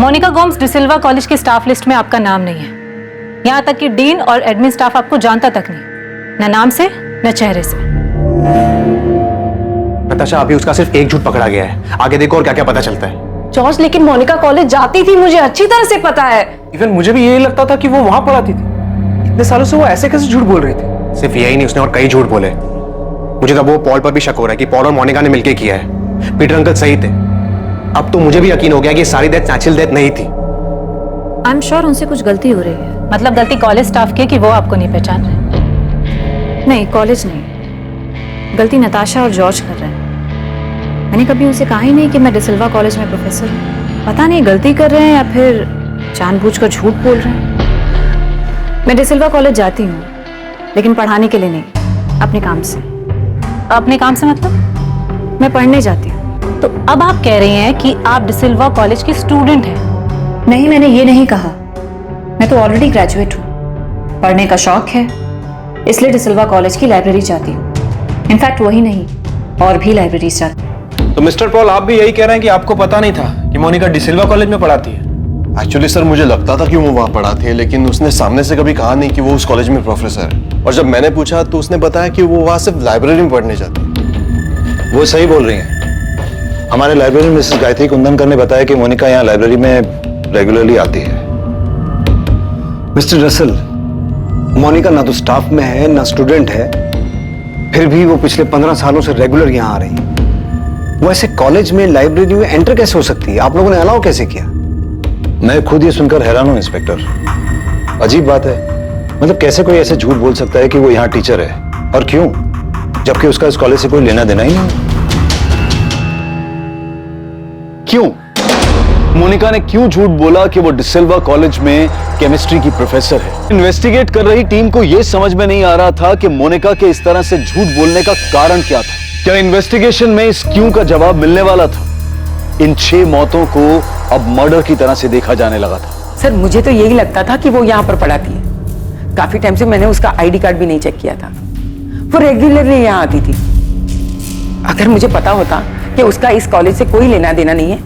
Monika Gomes de Silva college के staff list में आपका नाम नहीं है। यहाँ तक कि डीन और एडमिन स्टाफ आपको जानता तक नहीं, न नाम से न चेहरे से। नताशा, अभी उसका सिर्फ एक झूठ पकड़ा गया है, आगे देखो और क्या क्या पता चलता है। जॉर्ज, लेकिन मोनिका कॉलेज जाती थी, मुझे अच्छी तरह से पता है। इवन मुझे भी यही लगता था कि वो वहां पढ़ाती थी। इतने सालों से वो ऐसे कैसे झूठ बोल रही थी? सिर्फ यही नहीं, उसने और कई झूठ बोले। मुझे तो वो पॉल पर भी शक हो रहा है कि पॉल और मोनिका ने मिलकर किया है। पीटर अंकल सही थे। अब तो मुझे भी यकीन हो गया कि सारी डेथ नेचुरल डेथ नहीं थी। आई एम श्योर उनसे कुछ गलती हो रही है। मतलब गलती कॉलेज स्टाफ की कि वो आपको नहीं पहचान रहे? नहीं, कॉलेज नहीं, गलती नताशा और जॉर्ज कर रहे हैं। मैंने कभी उनसे कहा ही नहीं कि मैं डिसिल्वा कॉलेज में प्रोफेसर हूँ। पता नहीं गलती कर रहे हैं या फिर जानबूझकर झूठ बोल रहे हैं। मैं डिसिल्वा कॉलेज जाती हूँ, लेकिन पढ़ाने के लिए नहीं, अपने काम से। अपने काम से मतलब? मैं पढ़ने जाती हूँ। तो अब आप कह रही हैं कि आप डिसिल्वा कॉलेज की स्टूडेंट हैं? नहीं, मैंने ये नहीं कहा। मैं तो ऑलरेडी ग्रेजुएट हूँ। पढ़ने का शौक है, इसलिए डिसिल्वा कॉलेज की लाइब्रेरी जाती हूँ। इनफैक्ट वही नहीं, और भी लाइब्रेरीज जाती हूँ। तो मिस्टर पॉल, आप भी यही कह रहे हैं कि आपको पता नहीं था कि मोनिका डिसिल्वा कॉलेज में पढ़ाती है? एक्चुअली सर, मुझे लगता था कि वो वहाँ पढ़ाती है, लेकिन उसने सामने से कभी कहा नहीं कि वो उस कॉलेज में प्रोफेसर है। और जब मैंने पूछा तो उसने बताया कि वो वहाँ सिर्फ लाइब्रेरी में पढ़ने जाती है। वो सही बोल रही हैं। हमारे लाइब्रेरी में मिसेस गायत्री कुंदनकर ने बताया कि मोनिका यहाँ लाइब्रेरी में रेगुलरली आती है। मिस्टर रसल, मोनिका ना तो स्टाफ में है ना स्टूडेंट है, फिर भी वो पिछले 15 सालों से रेगुलर यहाँ आ रही है। वो ऐसे कॉलेज में लाइब्रेरी में एंटर कैसे हो सकती है? आप लोगों ने अलाउ कैसे किया? मैं खुद ये सुनकर हैरान हूँ इंस्पेक्टर। अजीब बात है, मतलब कैसे कोई ऐसे झूठ बोल सकता है कि वो यहाँ टीचर है, और क्यों, जबकि उसका इस कॉलेज से कोई लेना देना ही नहीं। क्यों? मोनिका ने क्यों झूठ बोला कि वो डिसिल्वा कॉलेज में केमिस्ट्री की प्रोफेसर है? इन्वेस्टिगेट कर रही टीम को यह समझ में नहीं आ रहा था कि मोनिका के इस तरह से झूठ बोलने का कारण क्या था। क्या इन्वेस्टिगेशन में इस क्यों का जवाब मिलने वाला था? इन 6 मौतों को अब मर्डर की तरह से देखा जाने लगा था। सर, मुझे तो यही लगता था कि वो यहाँ पर पढ़ाती है। काफी टाइम से मैंने उसका आईडी कार्ड भी नहीं चेक किया था। वो रेगुलरली यहाँ आती थी। अगर मुझे पता होता कि उसका इस कॉलेज से कोई लेना देना नहीं है,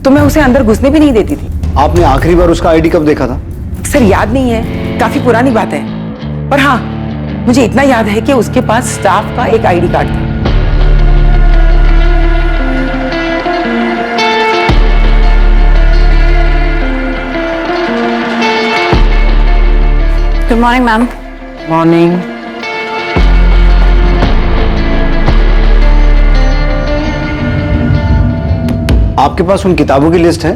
तो मैं उसे अंदर घुसने भी नहीं देती थी। आपने आखिरी बार उसका आईडी कब देखा था? सर, याद नहीं है, काफी पुरानी बात है। पर हाँ, मुझे इतना याद है कि उसके पास स्टाफ का एक आईडी कार्ड था। Good morning ma'am. मॉर्निंग। आपके पास उन किताबों की लिस्ट है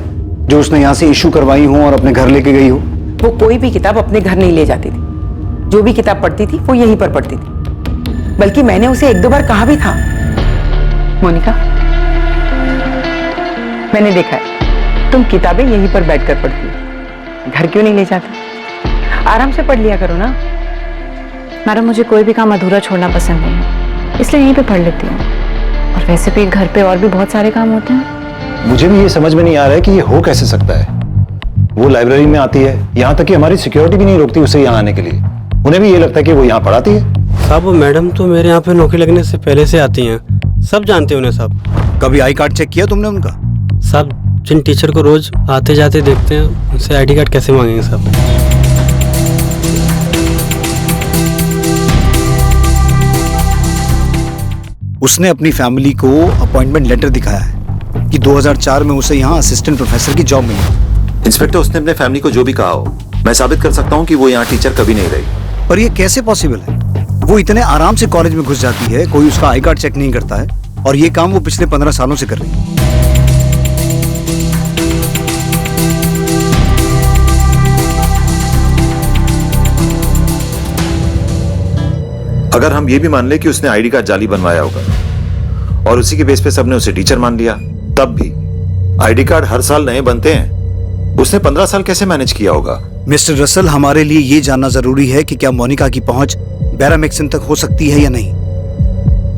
जो उसने यहाँ से इशू करवाई हो और अपने घर लेके गई हो? वो कोई भी किताब अपने घर नहीं ले जाती थी। जो भी किताब पढ़ती थी वो यहीं पर पढ़ती थी। बल्कि मैंने उसे 1-2 बार कहा भी था, मोनिका, मैंने देखा है तुम किताबें यहीं पर बैठकर पढ़ती हो, घर क्यों नहीं ले जाती? आराम से पढ़ लिया करो ना। मैडम, मुझे कोई भी काम अधूरा छोड़ना पसंद नहीं है, इसलिए यहीं पे पढ़ लेती हूँ। और वैसे भी घर पे और भी बहुत सारे काम होते हैं। मुझे भी ये समझ में नहीं आ रहा है कि ये हो कैसे सकता है। वो लाइब्रेरी में आती है, यहाँ तक कि हमारी सिक्योरिटी भी नहीं रोकती उसे यहाँ आने के लिए। उन्हें भी ये लगता है कि वो यहाँ पढ़ाती है। साहब, वो मैडम तो मेरे यहाँ पे नौकरी लगने से पहले से आती हैं, सब जानते हैं उन्हें साहब। कभी आई कार्ड चेक किया तुमने उनका? साहब, जिन टीचर को रोज आते जाते देखते हैं, उनसे आईडी कार्ड कैसे मांगेंगे साहब? उसने अपनी फैमिली को अपॉइंटमेंट लेटर दिखाया है कि 2004 में उसे यहाँ असिस्टेंट प्रोफेसर की जॉब मिली। इंस्पेक्टर, उसने अपने फैमिली को जो भी कहा हो, मैं साबित कर सकता हूँ कि वो यहाँ टीचर कभी नहीं रही। पर ये कैसे पॉसिबल है? वो इतने आराम से कॉलेज में घुस जाती है, कोई उसका आई कार्ड चेक नहीं करता है, और ये काम वो पिछले 15 सालों से कर रही है। अगर हम ये भी मान ले कि उसने आईडी कार्ड जाली बनवाया होगा और उसी के बेस पे सबने उसे टीचर मान लिया, तब भी आईडी कार्ड हर साल नए बनते हैं। उसने 15 साल कैसे मैनेज किया होगा? मिस्टर रसल, हमारे लिए ये जानना जरूरी है कि क्या मोनिका की पहुंच बैरामेक्सन तक हो सकती है या नहीं।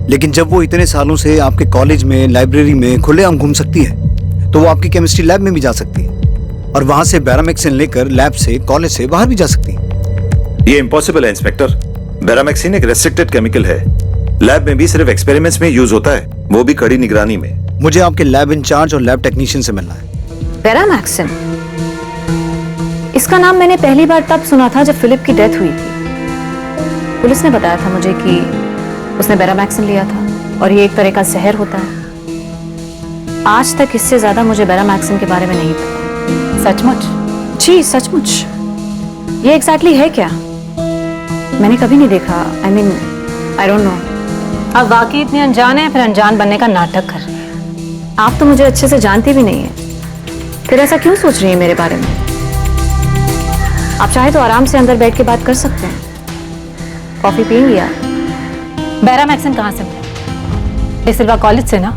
लेकिन जब वो इतने सालों से आपके कॉलेज में, लाइब्रेरी में खुलेआम घूम सकती है, तो वो आपकी केमिस्ट्री लैब में भी जा सकती है, और वहां से बैरामेक्सिन लेकर लैब से, कॉलेज से बाहर भी जा सकती है। ये इम्पॉसिबल है इंस्पेक्टर। बैरामेक्सिन एक रेस्ट्रिक्टेड केमिकल है, लैब में भी सिर्फ एक्सपेरिमेंट्स में यूज होता है, वो भी कड़ी निगरानी में। मुझे आपके लैब इंचार्ज और लैब टेक्नीशियन से मिलना है। बैरामेक्सिन? इसका नाम मैंने पहली बार तब सुना था जब फिलिप की डेथ हुई थी। पुलिस ने बताया था मुझे कि उसने बेरामैक्सिन लिया था और ये एक तरह का जहर होता है। आज तक इससे ज्यादा मुझे बेरामैक्सिन के बारे में नहीं पता। सचमुच? जी सचमुच। ये एग्जैक्टली है क्या? मैंने कभी नहीं देखा। I don't know. आप वाकई इतने अनजान हैं, फिर अनजान बनने का नाटक कर रहे हैं। आप तो मुझे अच्छे से जानती भी नहीं है, फिर ऐसा क्यों सोच रही है मेरे बारे में? आप चाहे तो आराम से अंदर बैठ के बात कर सकते हैं। कॉफी पियेंगी आप? बेरामैक्सिन कहाँ से मिला? डिसिल्वा कॉलेज से ना,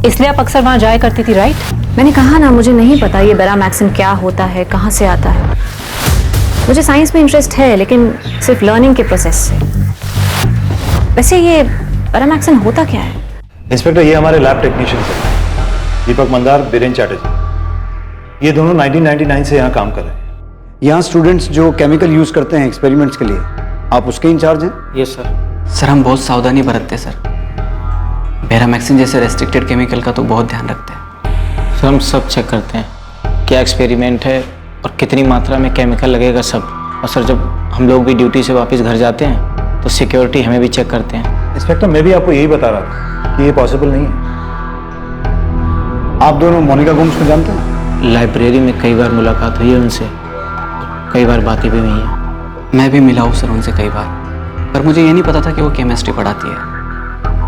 इसलिए आप अक्सर वहां जाया करती थी, राइट? मैंने कहा ना, मुझे नहीं पता ये बेरामैक्सिन क्या होता है, कहाँ से आता है। मुझे साइंस में इंटरेस्ट है, लेकिन सिर्फ लर्निंग के प्रोसेस से। वैसे ये बेरामैक्सिन होता क्या है? इंस्पेक्टर, ये हमारे लैब टेक्नीशियन हैं, दीपक मंदार, बीरेन चैटर्जी। ये दोनों 1999 से यहाँ काम कर रहे हैं। यहाँ स्टूडेंट्स जो केमिकल यूज करते हैं एक्सपेरिमेंट्स के लिए, आप उसके इंचार्ज हैं? Yes sir. सर हम बहुत सावधानी बरतते हैं सर। बेरामैक्सिन जैसे रेस्ट्रिक्टेड केमिकल का तो बहुत ध्यान रखते हैं। सर हम सब चेक करते हैं, क्या एक्सपेरिमेंट है और कितनी मात्रा में केमिकल लगेगा सब। और सर जब हम लोग भी ड्यूटी से वापस घर जाते हैं तो सिक्योरिटी हमें भी चेक करते हैं। इंस्पेक्टर, मैं भी आपको यही बता रहा था कि ये पॉसिबल नहीं है। आप दोनों मोनिका गोम्स को जानते हैं? लाइब्रेरी में कई बार मुलाकात हुई है उनसे, कई बार बातें भी हुई हैं। मैं भी मिला हूँ सर उनसे कई बार, पर मुझे ये नहीं पता था कि वो केमिस्ट्री पढ़ाती है।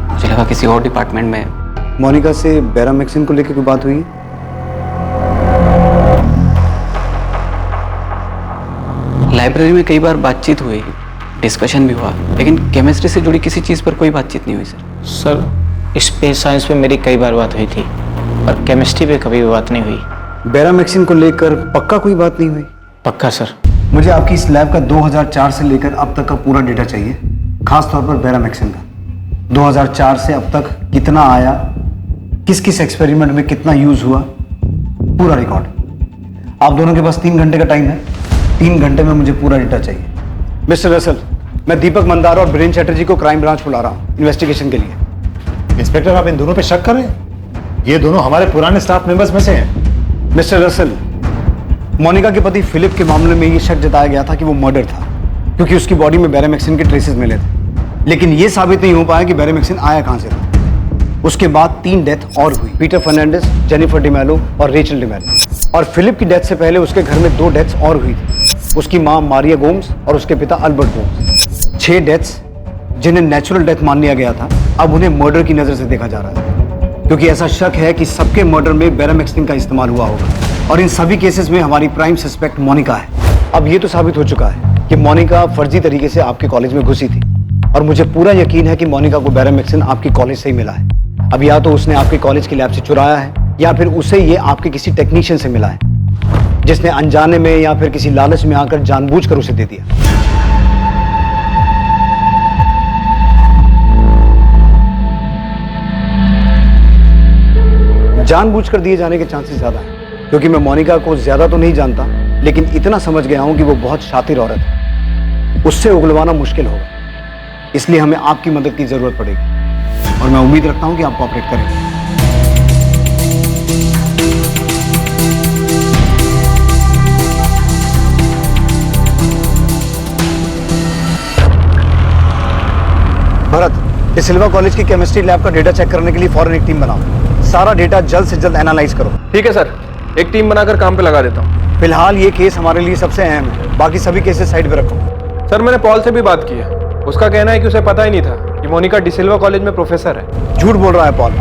मुझे लगा किसी और डिपार्टमेंट में। मोनिका से बेरामैक्सिन को लेकर कोई बात हुई है? लाइब्रेरी में कई बार बातचीत हुई, डिस्कशन भी हुआ, लेकिन केमिस्ट्री से जुड़ी किसी चीज़ पर कोई बातचीत नहीं हुई सर। सर स्पेस साइंस पे मेरी कई बार बात हुई थी, पर केमिस्ट्री पे कभी भी बात नहीं हुई। बेरामैक्सिन को लेकर पक्का कोई बात नहीं हुई? पक्का सर। मुझे आपकी इस लैब का 2004 से लेकर अब तक का पूरा डेटा चाहिए, खास तौर पर बेरामैक्सिन का। 2004 से अब तक कितना आया, किस किस एक्सपेरिमेंट में कितना यूज हुआ, पूरा रिकॉर्ड। आप दोनों के पास 3 घंटे का टाइम है। 3 घंटे में मुझे पूरा डेटा चाहिए। मिस्टर रसल, मैं दीपक मंदार और बीरेन चैटर्जी को क्राइम ब्रांच बुला रहा हूँ इन्वेस्टिगेशन के लिए। इंस्पेक्टर, आप इन दोनों पे शक कर रहे हैं? ये दोनों हमारे पुराने स्टाफ मेंबर्स में से हैं। मिस्टर रसल, मोनिका के पति फिलिप के मामले में ये शक जताया गया था कि वो मर्डर था, क्योंकि उसकी बॉडी में बेरामैक्सिन के ट्रेसेस मिले थे। लेकिन ये साबित नहीं हो पाया कि बेरामैक्सिन आया कहां से था। उसके बाद 3 डेथ और हुई, पीटर फर्नांडिस, जेनिफर डिमेलो और रेचल डिमेलो। और फिलिप की डेथ से पहले उसके घर में 2 डेथ्स और हुई थी, उसकी मां मारिया गोम्स और उसके पिता अल्बर्ट गोम्स। 6 डेथ्स जिन्हें नेचुरल डेथ मान लिया गया था, अब उन्हें मर्डर की नजर से देखा जा रहा है, क्योंकि ऐसा शक है कि सबके मर्डर में बेरामैक्सिन का इस्तेमाल हुआ होगा। और इन सभी केसेस में हमारी प्राइम सस्पेक्ट मोनिका है। अब ये तो साबित हो चुका है कि मोनिका फर्जी तरीके से आपके कॉलेज में घुसी थी, और मुझे पूरा यकीन है कि मोनिका को बेरामैक्सिन आपकी कॉलेज से ही मिला है। अब या तो उसने आपके कॉलेज की लैब से चुराया है, या फिर उसे ये आपके किसी टेक्नीशियन से मिला है, जिसने अनजाने में या फिर किसी लालच में आकर जानबूझकर उसे दे दिया। जानबूझकर दिए जाने के चांसेस ज्यादा हैं, क्योंकि मैं मोनिका को ज्यादा तो नहीं जानता, लेकिन इतना समझ गया हूं कि वो बहुत शातिर औरत है। उससे उगलवाना मुश्किल होगा, इसलिए हमें आपकी मदद की जरूरत पड़ेगी, और मैं उम्मीद रखता हूं कि आप कोऑपरेट करेंगे। भरत, इस सिल्वा कॉलेज की केमिस्ट्री लैब का डेटा चेक करने के लिए फौरन एक टीम बनाओ। सारा डेटा जल्द से जल्द एनालाइज करो। ठीक है सर, एक टीम बनाकर काम पे लगा देता हूँ। फिलहाल ये केस हमारे लिए सबसे अहम है, बाकी सभी केसेस साइड पे रखो। सर, मैंने पॉल से भी बात की है। उसका कहना है कि उसे पता ही नहीं था कि मोनिका डिसिल्वा कॉलेज में प्रोफेसर है। झूठ बोल रहा है पॉल।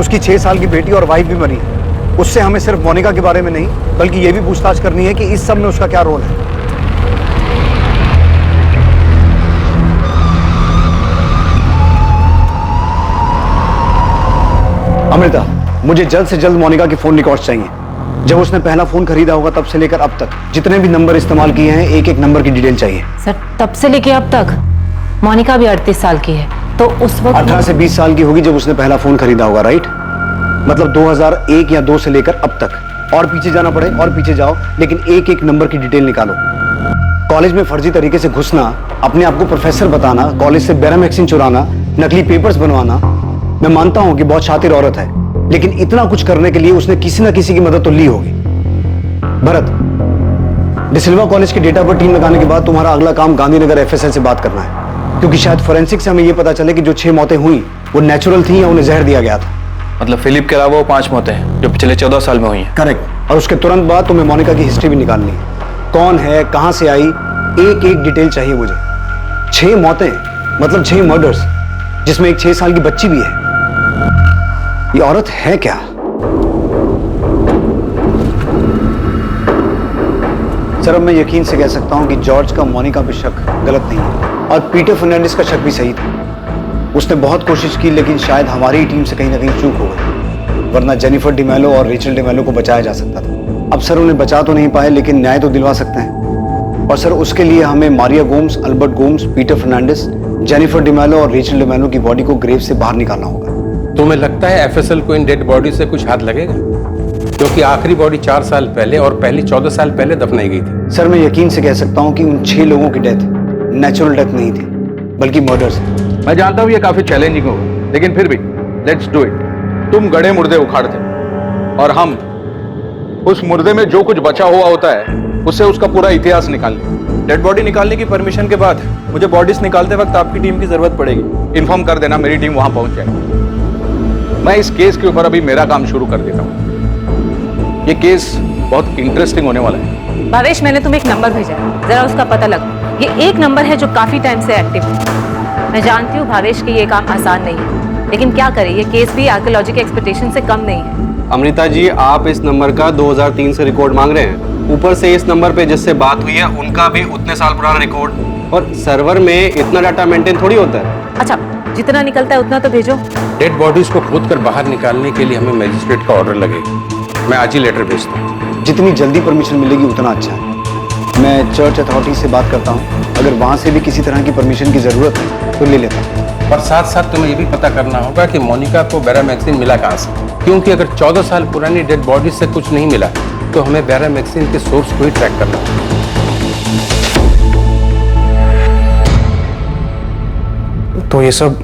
उसकी 6 साल की बेटी और वाइफ भी मरी है। उससे हमें सिर्फ मोनिका के बारे में नहीं, बल्कि ये भी पूछताछ करनी है कि इस सब में उसका क्या रोल है। अमृता, मुझे जल्द से जल्द मोनिका के फोन रिकॉर्ड्स चाहिए। जब उसने पहला फोन खरीदा होगा तब से लेकर अब तक जितने भी नंबर इस्तेमाल किए हैं, एक एक नंबर की डिटेल चाहिए। सर तब से लेके अब तक मोनिका भी 38 साल की है, तो उस वक्त 18 से 20 साल की होगी जब उसने पहला फोन खरीदा होगा, राइट? मतलब 2001 या 2 से लेकर अब तक। और पीछे जाना पड़े और पीछे जाओ, लेकिन एक एक नंबर की डिटेल निकालो। कॉलेज में फर्जी तरीके से घुसना, अपने आप को प्रोफेसर बताना, कॉलेज से बेरामैक्सिन चुराना, नकली पेपर्स बनवाना। मैं मानता हूं कि बहुत शातिर औरत है, लेकिन इतना कुछ करने के लिए उसने किसी ना किसी की मदद तो ली होगी। भरत, डिसिल्वा कॉलेज के डेटा पर टीम लगाने के बाद तुम्हारा अगला काम गांधीनगर एफएसएल से बात करना है, क्योंकि शायद फोरेंसिक से हमें यह पता चले कि जो 6 मौतें हुई वो नेचुरल थी या उन्हें जहर दिया गया था। मतलब फिलिप के अलावा वो 5 मौतें हैं जो पिछले 14 साल में हुई हैं। करेक्ट। और उसके तुरंत बाद तुम्हें मोनिका की हिस्ट्री भी निकालनी है। कौन है, कहां से आई, एक एक डिटेल चाहिए मुझे। 6 मौतें मतलब 6 मर्डर्स, जिसमें एक 6 साल की बच्ची भी है। ये औरत है क्या? सर, अब मैं यकीन से कह सकता हूं कि जॉर्ज का मोनिका पे शक गलत नहीं है, और पीटर फर्नांडिस का शक भी सही था। उसने बहुत कोशिश की, लेकिन शायद हमारी ही टीम से कहीं ना कहीं चूक हो गई, वरना जेनिफर डिमेलो और रेचल डिमेलो को बचाया जा सकता था। अब सर उन्हें बचा तो नहीं पाए, लेकिन न्याय तो दिलवा सकते हैं। और सर उसके लिए हमें Maria Gomes, Albert Gomes, Peter Fernandes, Jennifer D'Mello और रेचल डिमेलो की बॉडी को ग्रेव से बाहर निकालना होगा। तुम्हें लगता है एफएसएल को इन डेड बॉडी से कुछ हाथ लगेगा? क्योंकि आखिरी बॉडी 4 साल पहले और पहली 14 साल पहले दफनाई गई थी। सर, मैं यकीन से कह सकता हूं कि उन 6 लोगों की डेथ नेचुरल डेथ नहीं थी, बल्कि मर्डर्स। मैं जानता हूं ये काफी चैलेंजिंग होगा, लेकिन फिर भी लेट्स डू इट। तुम गड़े मुर्दे उखाड़ते और हम उस मुर्दे में जो कुछ बचा हुआ होता है उससे उसका पूरा इतिहास निकाल लें। डेड बॉडी निकालने की परमिशन के बाद मुझे बॉडीज निकालते वक्त आपकी टीम की जरूरत पड़ेगी। इन्फॉर्म कर देना, मेरी टीम वहां पहुंच जाएगी। मैं इस केस के ऊपर अभी मेरा काम शुरू कर देता हूं। ये केस बहुत इंटरेस्टिंग होने वाला है। भावेश, मैंने तुम्हें एक नंबर भेजा है, जरा उसका पता लगा। ये एक नंबर है जो काफी टाइम से एक्टिव है। मैं जानती हूँ भावेश कि ये काम आसान नहीं है, लेकिन क्या करें, ये केस भी आर्कियोलॉजी के एक्सपेक्टेशन से कम नहीं है। अमृता जी, आप इस नंबर का 2003 से रिकॉर्ड मांग रहे हैं। ऊपर से इस नंबर पे जिससे बात हुई है उनका भी उतने साल पुराना रिकॉर्ड, और सर्वर में इतना डाटा मेंटेन थोड़ी होता है। अच्छा, जितना निकलता है उतना तो भेजो। डेड बॉडीज को खोदकर बाहर निकालने के लिए हमें मजिस्ट्रेट का ऑर्डर लगेगा। मैं आज ही लेटर भेजता हूँ। जितनी जल्दी परमिशन मिलेगी उतना अच्छा है। मैं चर्च अथॉरिटी से बात करता हूँ, अगर वहां से भी किसी तरह की परमिशन की जरूरत है तो ले लेता हूँ। और साथ साथ तुम्हें ये भी पता करना होगा कि मोनिका को बैरामैक्सिन मिला कहाँ से, क्योंकि अगर 14 साल पुरानी डेड बॉडी से कुछ नहीं मिला तो हमें बैरामैक्सिन के सोर्स को ही ट्रैक करना होगा। तो ये सब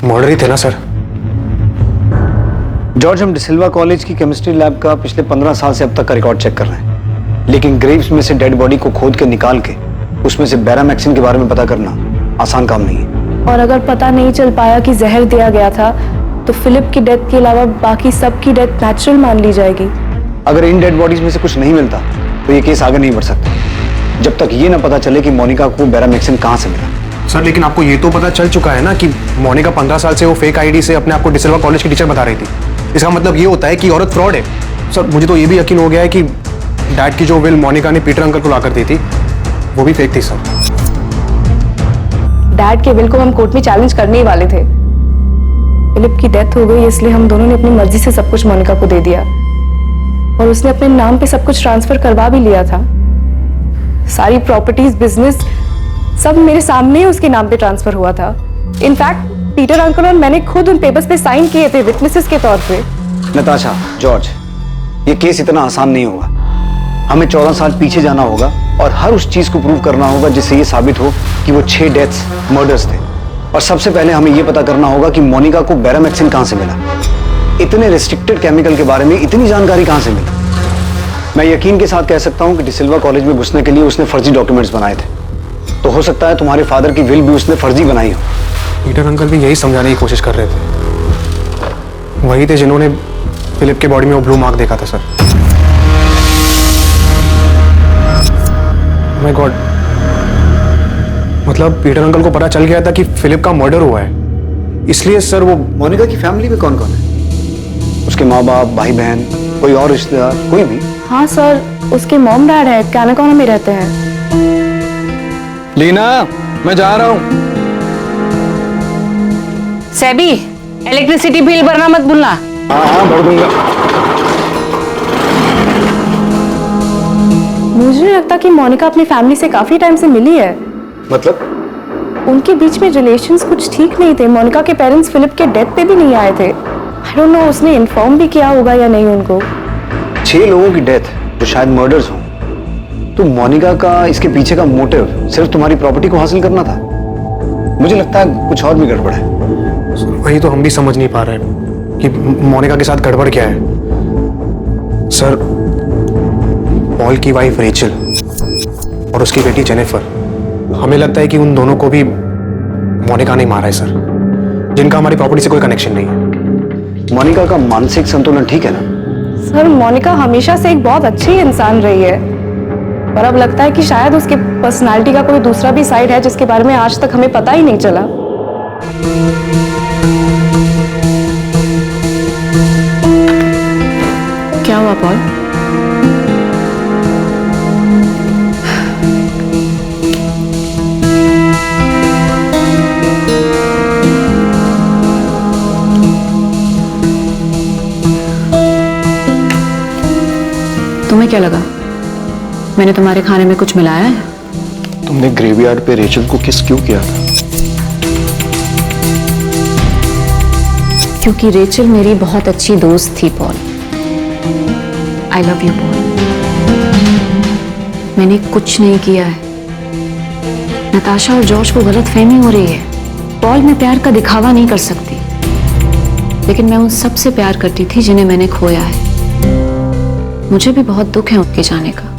मर्डर ही थे ना सर? जॉर्ज, हम डिसिल्वा कॉलेज की केमिस्ट्री लैब का पिछले 15 साल से अब तक का रिकॉर्ड चेक कर रहे हैं, लेकिन ग्रेव्स में से डेड बॉडी को खोद के निकाल के उसमें से बैरामैक्सिन के बारे में पता करना आसान काम नहीं है। और अगर पता नहीं चल पाया कि जहर दिया गया था, तो फिलिप की डेथ के अलावा बाकी सबकी डेथ नेचुरल मान ली जाएगी। अगर इन डेड बॉडीज में से कुछ नहीं मिलता तो ये केस आगे नहीं बढ़ सकता, जब तक ये ना पता चले कि मोनिका को बैरामैक्सिन कहां से मिला। सर, लेकिन आपको ये तो पता चल चुका है ना कि मोनिका 15 साल से वो फेक आईडी से अपने आप को डिसिल्वा कॉलेज की टीचर बता रही थी। इसका मतलब ये होता है कि औरत फ्रॉड है। सर, मुझे तो ये भी यकीन हो गया है कि डैड की जो विल मोनिका ने पीटर अंकल को लाकर दी थी वो भी फेक थी। सर, डैड के विल को हम कोर्ट में चैलेंज करने ही वाले थे। फिलिप की डेथ हो गई, इसलिए हम दोनों ने अपनी मर्जी से सब कुछ मोनिका को दे दिया, और उसने अपने नाम पे सब कुछ ट्रांसफर करवा भी लिया था। सारी प्रॉपर्टीज, बिजनेस सब मेरे सामने ही उसके नाम पे ट्रांसफर हुआ था। इनफैक्ट पीटर अंकल और मैंने खुद उन पेपर्स पे साइन किए थे विटनेसेस के तौर पे। नताशा, जॉर्ज, ये केस इतना आसान नहीं होगा। हमें 14 साल पीछे जाना होगा और हर उस चीज को प्रूव करना होगा जिससे ये साबित हो कि वो 6 डेथ्स मर्डर्स थे। और सबसे पहले हमें ये पता करना होगा कि मोनिका को बैरामैक्सिन कहां से मिला। इतने रिस्ट्रिक्टेड केमिकल के बारे में इतनी जानकारी कहां से मिली? मैं यकीन के साथ कह सकता हूं कि डिसिल्वा कॉलेज में घुसने के लिए उसने फर्जी डॉक्यूमेंट्स बनाए थे, तो हो सकता है तुम्हारे फादर की विल भी उसने फर्जी बनाई हो। पीटर अंकल भी यही समझाने की कोशिश कर रहे थे। वही थे जिन्होंने फिलिप के बॉडी में वो ब्लू मार्क देखा था। सर, माय गॉड, मतलब पीटर अंकल को पता चल गया था कि फिलिप का मर्डर हुआ है, इसलिए सर वो। मोनिका की फैमिली में कौन कौन है? उसके माँ बाप, भाई बहन, कोई और रिश्तेदार, कोई भी? हाँ सर, उसके मॉम डैड है, कैनाकोना में रहते हैं। लीना, मैं जा रहा हूँ। सेबी, इलेक्ट्रिसिटी बिल भरना मत भूलना। हाँ, भर दूंगा। मुझे नहीं लगता कि मोनिका अपनी फैमिली से काफी टाइम से मिली है। मतलब उनके बीच में रिलेशंस कुछ ठीक नहीं थे। मोनिका के पेरेंट्स फिलिप के डेथ पे भी नहीं आए थे। आई डोंट नो उसने इन्फॉर्म भी किया होगा या नहीं उनको। 6 लोगों की डेथ जो शायद मर्डर्स हों, तो मोनिका का इसके पीछे का मोटिव सिर्फ तुम्हारी प्रॉपर्टी को हासिल करना था? मुझे लगता है कुछ और भी गड़बड़ है। वही तो हम भी समझ नहीं पा रहे कि मोनिका के साथ गड़बड़ क्या है। सर, पॉल की वाइफ रेचल और उसकी बेटी जेनिफर, हमें लगता है कि उन दोनों को भी मोनिका ने मारा है सर, जिनका हमारी प्रॉपर्टी से कोई कनेक्शन नहीं है। मोनिका का मानसिक संतुलन ठीक है ना? सर मोनिका हमेशा से एक बहुत अच्छी इंसान रही है, पर अब लगता है कि शायद उसके पर्सनालिटी का कोई दूसरा भी साइड है जिसके बारे में आज तक हमें पता ही नहीं चला। क्या हुआ पॉल? तुम्हें क्या लगा मैंने तुम्हारे खाने में कुछ मिलाया है? तुमने ग्रेवयार्ड पे रेचल को किस क्यों किया था? क्योंकि रेचल मेरी बहुत अच्छी दोस्त थी Paul. I love you Paul. मैंने कुछ नहीं किया है। नताशा और जॉर्ज को गलतफहमी हो रही है। पॉल मैं प्यार का दिखावा नहीं कर सकती, लेकिन मैं उन सब से प्यार करती थी जिन्हें मैंने खोया है। मुझे भी बहुत दुख है उनके जाने का।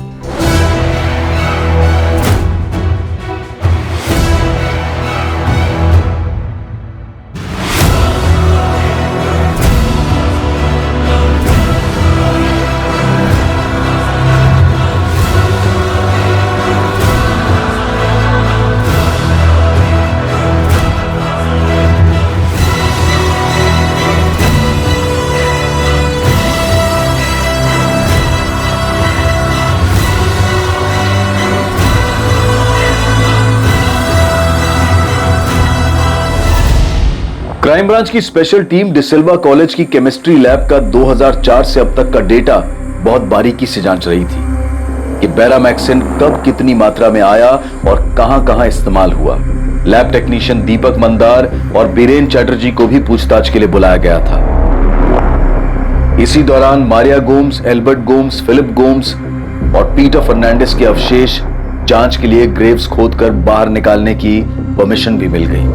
क्राइम ब्रांच की स्पेशल टीम डिसिल्वा कॉलेज की केमिस्ट्री लैब का 2004 से अब तक का डेटा बहुत बारीकी से जांच रही थी कि बेरामैक्सिन कब कितनी मात्रा में आया और कहां-कहां इस्तेमाल हुआ। लैब टेक्नीशियन दीपक मंदार और बीरेन चैटर्जी को भी पूछताछ के लिए बुलाया गया था। इसी दौरान मारिया गोम्स, एल्बर्ट गोम्स, फिलिप गोम्स और पीटर फर्नांडिस के अवशेष जांच के लिए ग्रेव्स खोदकर बाहर निकालने की परमिशन भी मिल गई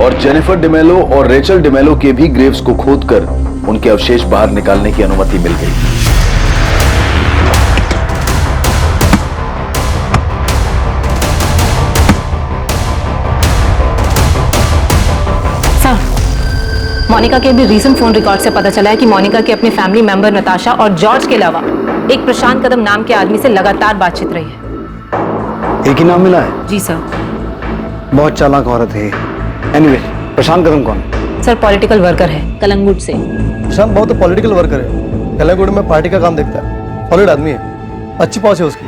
और जेनिफर डिमेलो और रेचल डिमेलो के भी ग्रेव्स को खोदकर उनके अवशेष बाहर निकालने की अनुमति मिल गई। सर, मोनिका के भी रीसेंट फोन रिकॉर्ड से पता चला है कि मोनिका के अपने फैमिली मेंबर नताशा और जॉर्ज के अलावा एक प्रशांत कदम नाम के आदमी से लगातार बातचीत रही है। एक ही नाम मिला है? जी सर। बहुत चालाक औरत है। एनीवे, प्रशांत कदम कौन? सर पॉलिटिकल वर्कर है कलंगुट से। प्रशांत बहुत पॉलिटिकल वर्कर है, कलंगुट में पार्टी का काम देखता है, सॉलिड आदमी है, अच्छी पहुंच है उसकी।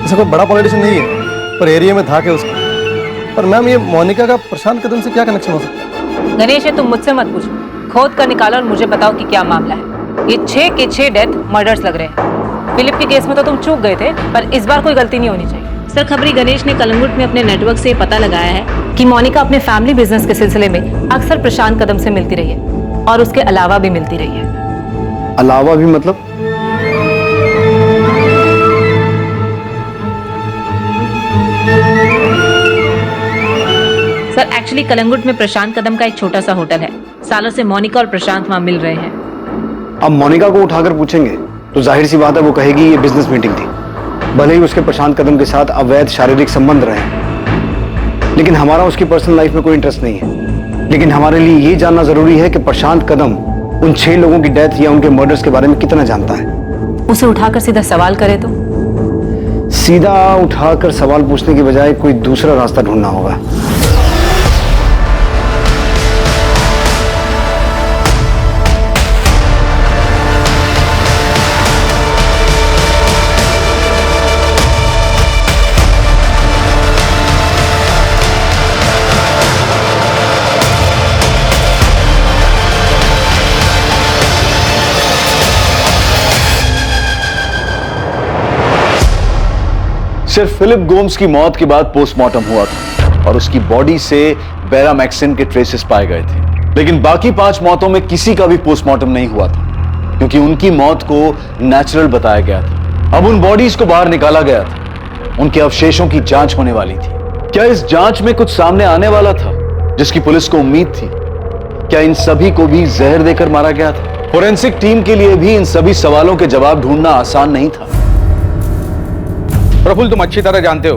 ऐसा कोई बड़ा पॉलिटिशियन नहीं है, पर एरिया में धाक है उसकी। पर मैम, ये मोनिका का प्रशांत कदम से क्या कनेक्शन हो सकता है? गणेश, ये तुम मुझसे मत पूछो, खोद कर निकालो और मुझे बताओ कि क्या मामला है। ये 6 के 6 डेथ मर्डर्स लग रहे हैं। फिलिप के केस में तो तुम चूक गए थे, पर इस बार कोई गलती नहीं होनी चाहिए। सर, खबरी गणेश ने कलंगुट में अपने नेटवर्क से पता लगाया है कि मोनिका अपने फैमिली बिजनेस के सिलसिले में अक्सर प्रशांत कदम से मिलती रही है और उसके अलावा भी मिलती रही है। अलावा भी मतलब? सर, एक्चुअली कलंगुट में प्रशांत कदम का एक छोटा सा होटल है। सालों से मोनिका और प्रशांत वहां मिल रहे हैं। अब मोनिका को उठाकर पूछेंगे तो जाहिर सी बात है वो कहेगी ये बिजनेस मीटिंग थी, भले ही उसके प्रशांत कदम के साथ अवैध शारीरिक संबंध रहे। लेकिन हमारा उसकी पर्सनल लाइफ में कोई इंटरेस्ट नहीं है। लेकिन हमारे लिए ये जानना जरूरी है कि प्रशांत कदम उन 6 लोगों की डेथ या उनके मर्डर्स के बारे में कितना जानता है। उसे उठाकर सीधा सवाल करे तो? सीधा उठाकर सवाल पूछने की बजाय कोई दूसरा रास्ता ढूंढना होगा। सिर्फ फिलिप गोम्स की मौत के बाद पोस्टमार्टम हुआ था और उसकी बॉडी से बेरामैक्सिन के ट्रेसेस पाए गए थे। लेकिन बाकी 5 मौतों में किसी का भी पोस्टमार्टम नहीं हुआ था क्योंकि उनकी मौत को नेचुरल बताया गया था। अब उन बॉडीज को बाहर निकाला गया था, उनके अवशेषों की जांच होने वाली थी। क्या इस जांच में कुछ सामने आने वाला था जिसकी पुलिस को उम्मीद थी? क्या इन सभी को भी जहर देकर मारा गया था? फोरेंसिक टीम के लिए भी इन सभी सवालों के जवाब ढूंढना आसान नहीं था। प्रफुल्ल, तुम अच्छी तरह जानते हो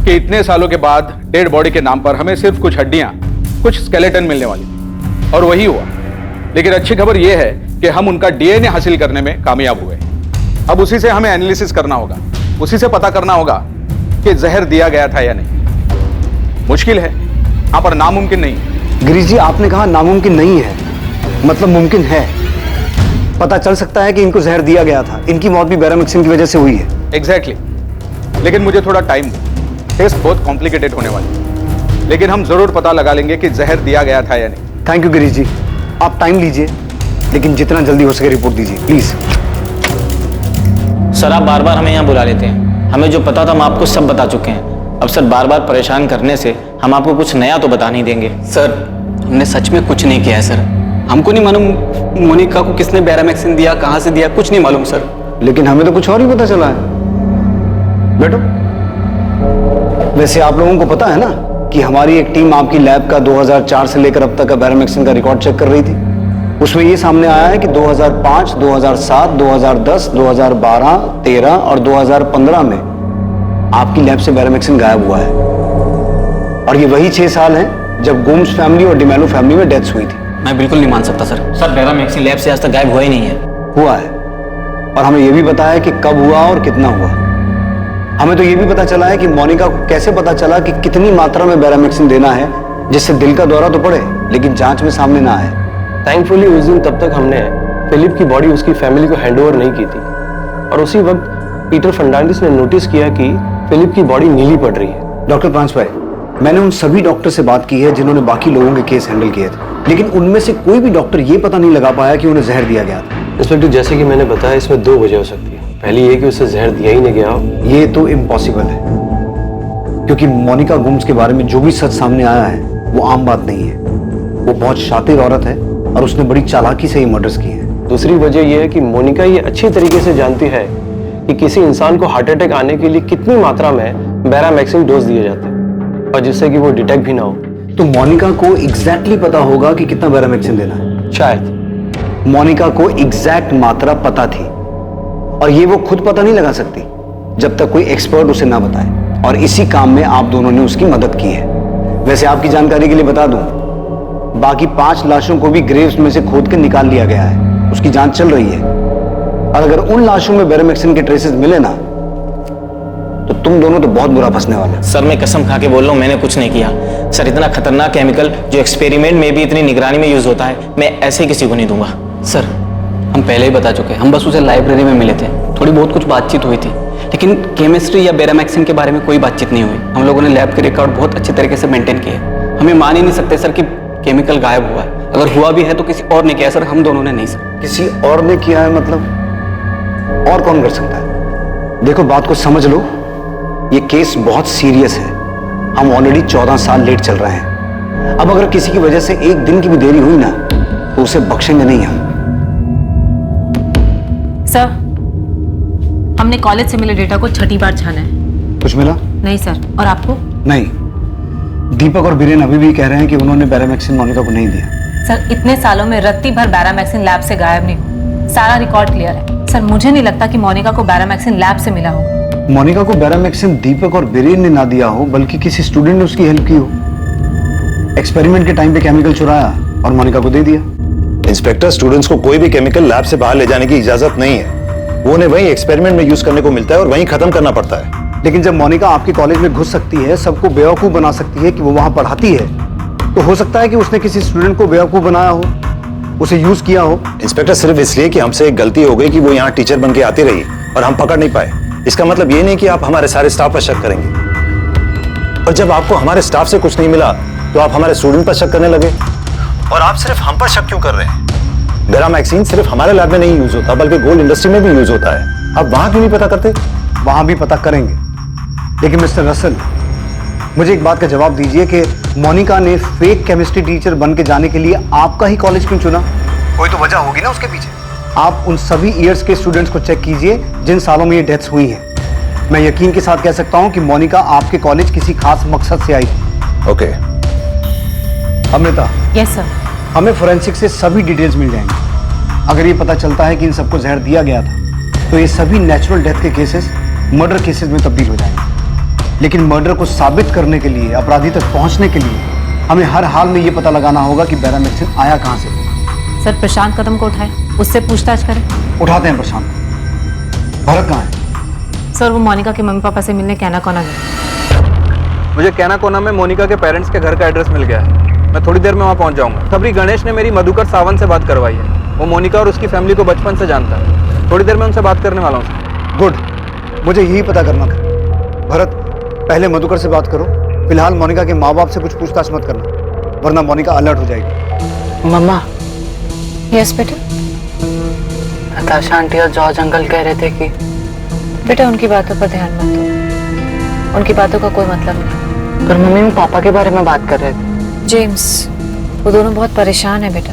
कि इतने सालों के बाद डेड बॉडी के नाम पर हमें सिर्फ कुछ हड्डियां, कुछ स्केलेटन मिलने वाली थी, और वही हुआ। लेकिन अच्छी खबर यह है कि हम उनका डीएनए हासिल करने में कामयाब हुए। अब उसी से हमें एनालिसिस करना होगा, उसी से पता करना होगा कि जहर दिया गया था या नहीं। मुश्किल है, यहां पर नामुमकिन नहीं। गिरीश जी, आपने कहा नामुमकिन नहीं है, मतलब मुमकिन है। पता चल सकता है कि इनको जहर दिया गया था। इनकी मौत भी बैरामिक्सिन की वजह से हुई है। एग्जैक्टली। लेकिन मुझे थोड़ा टाइम दो, टेस्ट बहुत कॉम्प्लिकेटेड होने वाली है, लेकिन हम जरूर पता लगा लेंगे कि जहर दिया गया था या नहीं। थैंक यू गिरीश जी, आप टाइम लीजिए, लेकिन जितना जल्दी हो सके रिपोर्ट दीजिए प्लीज। सर, आप बार बार हमें यहाँ बुला लेते हैं। हमें जो पता था हम आपको सब बता चुके हैं। अब सर बार बार परेशान करने से हम आपको कुछ नया तो बता नहीं देंगे। सर, हमने सच में कुछ नहीं किया है सर। हमको नहीं मालूम मोनिका को किसने बैरामैक्सिन दिया, कहाँ से दिया, कुछ नहीं मालूम सर। लेकिन हमें तो कुछ और ही पता चला है। बैठो। वैसे आप लोगों को पता है ना कि हमारी एक टीम आपकी लैब का 2004 से लेकर अब तक का बैरामैक्सिन का रिकॉर्ड चेक कर रही थी। उसमें ये सामने आया है कि 2005, 2007, 2010, 2012, 13 और 2015 में आपकी लैब से बैरामैक्सिन गायब हुआ है। और ये वही 6 साल हैं जब गोम्स फैमिली और डिमेलो फैमिली में डेथ्स हुई थी। मैं बिल्कुल नहीं मान सकता सर। सर, बैरामैक्सिन लैब से आज तक गायब हुआ ही नहीं है। हुआ है, और हमें यह भी पता है कि कब हुआ और कितना हुआ। हमें तो यह भी पता चला है कि मोनिका को कैसे पता चला कि कितनी मात्रा में बैरामैक्सिन देना है जिससे दिल का दौरा तो पड़े लेकिन जांच में सामने ना आए। थैंकफुली उस दिन तब तक हमने फिलिप की बॉडी उसकी फैमिली को हैंडओवर नहीं की थी, और उसी वक्त पीटर फर्नांडिस ने नोटिस किया कि फिलिप की बॉडी नीली पड़ रही है। डॉक्टर प्रांस भाई, मैंने उन सभी डॉक्टर से बात की है जिन्होंने बाकी लोगों के केस हैंडल किए थे, लेकिन उनमें से कोई भी डॉक्टर ये पता नहीं लगा पाया कि उन्हें जहर दिया गया था। इंस्पेक्टर, जैसे कि मैंने बताया, इसमें 2 वजह हो सकती है। पहली ये कि उसे जहर दिया ही नहीं गया हो। ये तो इम्पॉसिबल है, क्योंकि मोनिका गुम्स के बारे में जो भी सच सामने आया है वो आम बात नहीं है। वो बहुत शातिर औरत है और उसने बड़ी चालाकी से ये मर्डर्स किए हैं। दूसरी वजह यह है कि मोनिका ये अच्छी तरीके से जानती है कि किसी इंसान को हार्ट अटैक आने के लिए कितनी मात्रा में बैरामैक्सिन डोज दिए जाते हैं, और जिससे कि वो डिटेक्ट भी ना हो। तो मोनिका को एग्जैक्टली पता होगा कि कितना बैरामैक्सिन देना है। शायद मोनिका को एग्जैक्ट मात्रा पता थी, और ये वो खुद पता नहीं लगा सकती जब तक कोई एक्सपर्ट उसे ना बताए, और इसी काम में आप दोनों ने उसकी मदद की है। वैसे आपकी जानकारी के लिए बता दूं, बाकी 5 लाशों को भी ग्रेव्स में से खोद कर निकाल लिया गया है। उसकी जांच चल रही है, और अगर उन लाशों में बैरामैक्सिन के ट्रेसेस मिले ना, तो तुम दोनों तो बहुत बुरा फंसने वाले। सर, मैं कसम खा के बोल रहा हूँ, मैंने कुछ नहीं किया। सर, इतना खतरनाक केमिकल जो एक्सपेरिमेंट में भी इतनी निगरानी में यूज होता है, मैं ऐसे ही किसी को नहीं दूंगा। सर, हम पहले ही बता चुके हैं, हम बस उसे लाइब्रेरी में मिले थे, थोड़ी बहुत कुछ बातचीत हुई थी, लेकिन केमिस्ट्री या बैरामैक्सिन के बारे में कोई बातचीत नहीं हुई। हम लोगों ने लैब के रिकॉर्ड बहुत अच्छे तरीके से मेंटेन किए। हमें मान ही नहीं सकते सर कि केमिकल गायब हुआ है। अगर हुआ भी है तो किसी और ने किया सर, हम दोनों ने नहीं सर। किसी और ने किया है मतलब? और कौन कर सकता है? देखो, बात को समझ लो, ये केस बहुत सीरियस है। हम ऑलरेडी 14 साल लेट चल रहे हैं। अब अगर किसी की वजह से 1 दिन की भी देरी हुई ना, तो उसे बख्शेंगे नहीं हम। सर, हमने कॉलेज से मिले डेटा को 6ठी बार छाना है। कुछ मिला? नहीं सर। और आपको? नहीं। दीपक और बीरेन अभी भी कह रहे हैं कि उन्होंने बैरामैक्सिन मोनिका को नहीं दिया। सर, इतने सालों में रत्ती भर बैरामैक्सिन लैब से गायब नहीं हुआ। सारा रिकॉर्ड क्लियर है। सर, मुझे नहीं लगता कि मोनिका को बैरामैक्सिन लैब से मिला होगा। मोनिका को बैरामैक्सिन दीपक और बीरेन ने ना दिया हो, बल्कि किसी स्टूडेंट ने उसकी हेल्प की हो। एक्सपेरिमेंट के टाइम पे केमिकल चुराया और मोनिका को दे दिया। इंस्पेक्टर, स्टूडेंट्स को कोई भी केमिकल लैब से बाहर ले जाने की इजाजत नहीं है। वो उन्हें वहीं एक्सपेरिमेंट में यूज करने को मिलता है और वहीं खत्म करना पड़ता है। लेकिन जब मोनिका आपके कॉलेज में घुस सकती है, सबको बेवकूफ बना सकती है कि वो वहां पढ़ाती है, तो हो सकता है कि उसने किसी स्टूडेंट को बेवकूफ बनाया हो, उसे यूज किया हो। इंस्पेक्टर, सिर्फ इसलिए कि हमसे एक गलती हो गई कि वो यहाँ टीचर बन के आती रही और हम पकड़ नहीं पाए, इसका मतलब ये नहीं कि आप हमारे सारे स्टाफ पर शक करेंगे। और जब आपको हमारे स्टाफ से कुछ नहीं मिला तो आप हमारे स्टूडेंट पर शक करने लगे। और आप सिर्फ हम पर शक क्यों कर रहे हैं? बैरामैक्सिन सिर्फ हमारे लैब में नहीं यूज होता, बल्कि गोल्ड इंडस्ट्री में भी यूज होता है। आप वहां क्यों नहीं पता करते? वहां भी पता करेंगे, लेकिन मिस्टर रसल, मुझे एक बात का जवाब दीजिए कि मोनिका ने फेक केमिस्ट्री टीचर बन के जाने के लिए आपका ही कॉलेज क्यों चुना? कोई तो वजह होगी ना उसके पीछे। आप उन सभी ईयर्स के स्टूडेंट्स को चेक कीजिए जिन सालों में ये डेथ्स हुई हैं। मैं यकीन के साथ कह सकता हूं कि मोनिका आपके कॉलेज किसी खास मकसद से आई थी। ओके। अमृता। Yes sir. हमें फोरेंसिक से सभी डिटेल्स मिल जाएंगी। अगर ये पता चलता है कि इन सबको जहर दिया गया था तो ये सभी नेचुरल डेथ के केसेस मर्डर केसेस में तब्दील हो जाएंगे। लेकिन मर्डर को साबित करने के लिए, अपराधी तक पहुंचने के लिए हमें हर हाल में ये पता लगाना होगा कि बैरामेक्सिन आया कहां से। सर प्रशांत कदम को उठाए, उससे पूछताछ करें। उठाते हैं प्रशांत। भरत कहाँ है? सर वो मोनिका के मम्मी पापा से मिलने कैना कोना गए। मुझे कैना कोना में मोनिका के पेरेंट्स के घर का एड्रेस मिल गया है। मैं थोड़ी देर में वहाँ पहुँच जाऊँगा। खबरी गणेश ने मेरी मधुकर सावंत से बात करवाई है। वो मोनिका और उसकी फैमिली को बचपन से जानता है। थोड़ी देर में उनसे बात करने वाला हूँ। गुड, मुझे यही पता करना था। भरत, पहले मधुकर से बात करो। फिलहाल मोनिका के माँ बाप से कुछ पूछताछ मत करना, वरना मोनिका अलर्ट हो जाएगी। मम्मा, यस बेटा। नताशा आंटी और जॉर्ज अंकल कह रहे थे कि बेटा उनकी बातों पर ध्यान मत दो, उनकी बातों का कोई मतलब नहीं। पर मम्मी वो पापा के बारे में बात कर रहे थे। जेम्स, वो दोनों बहुत परेशान है बेटा।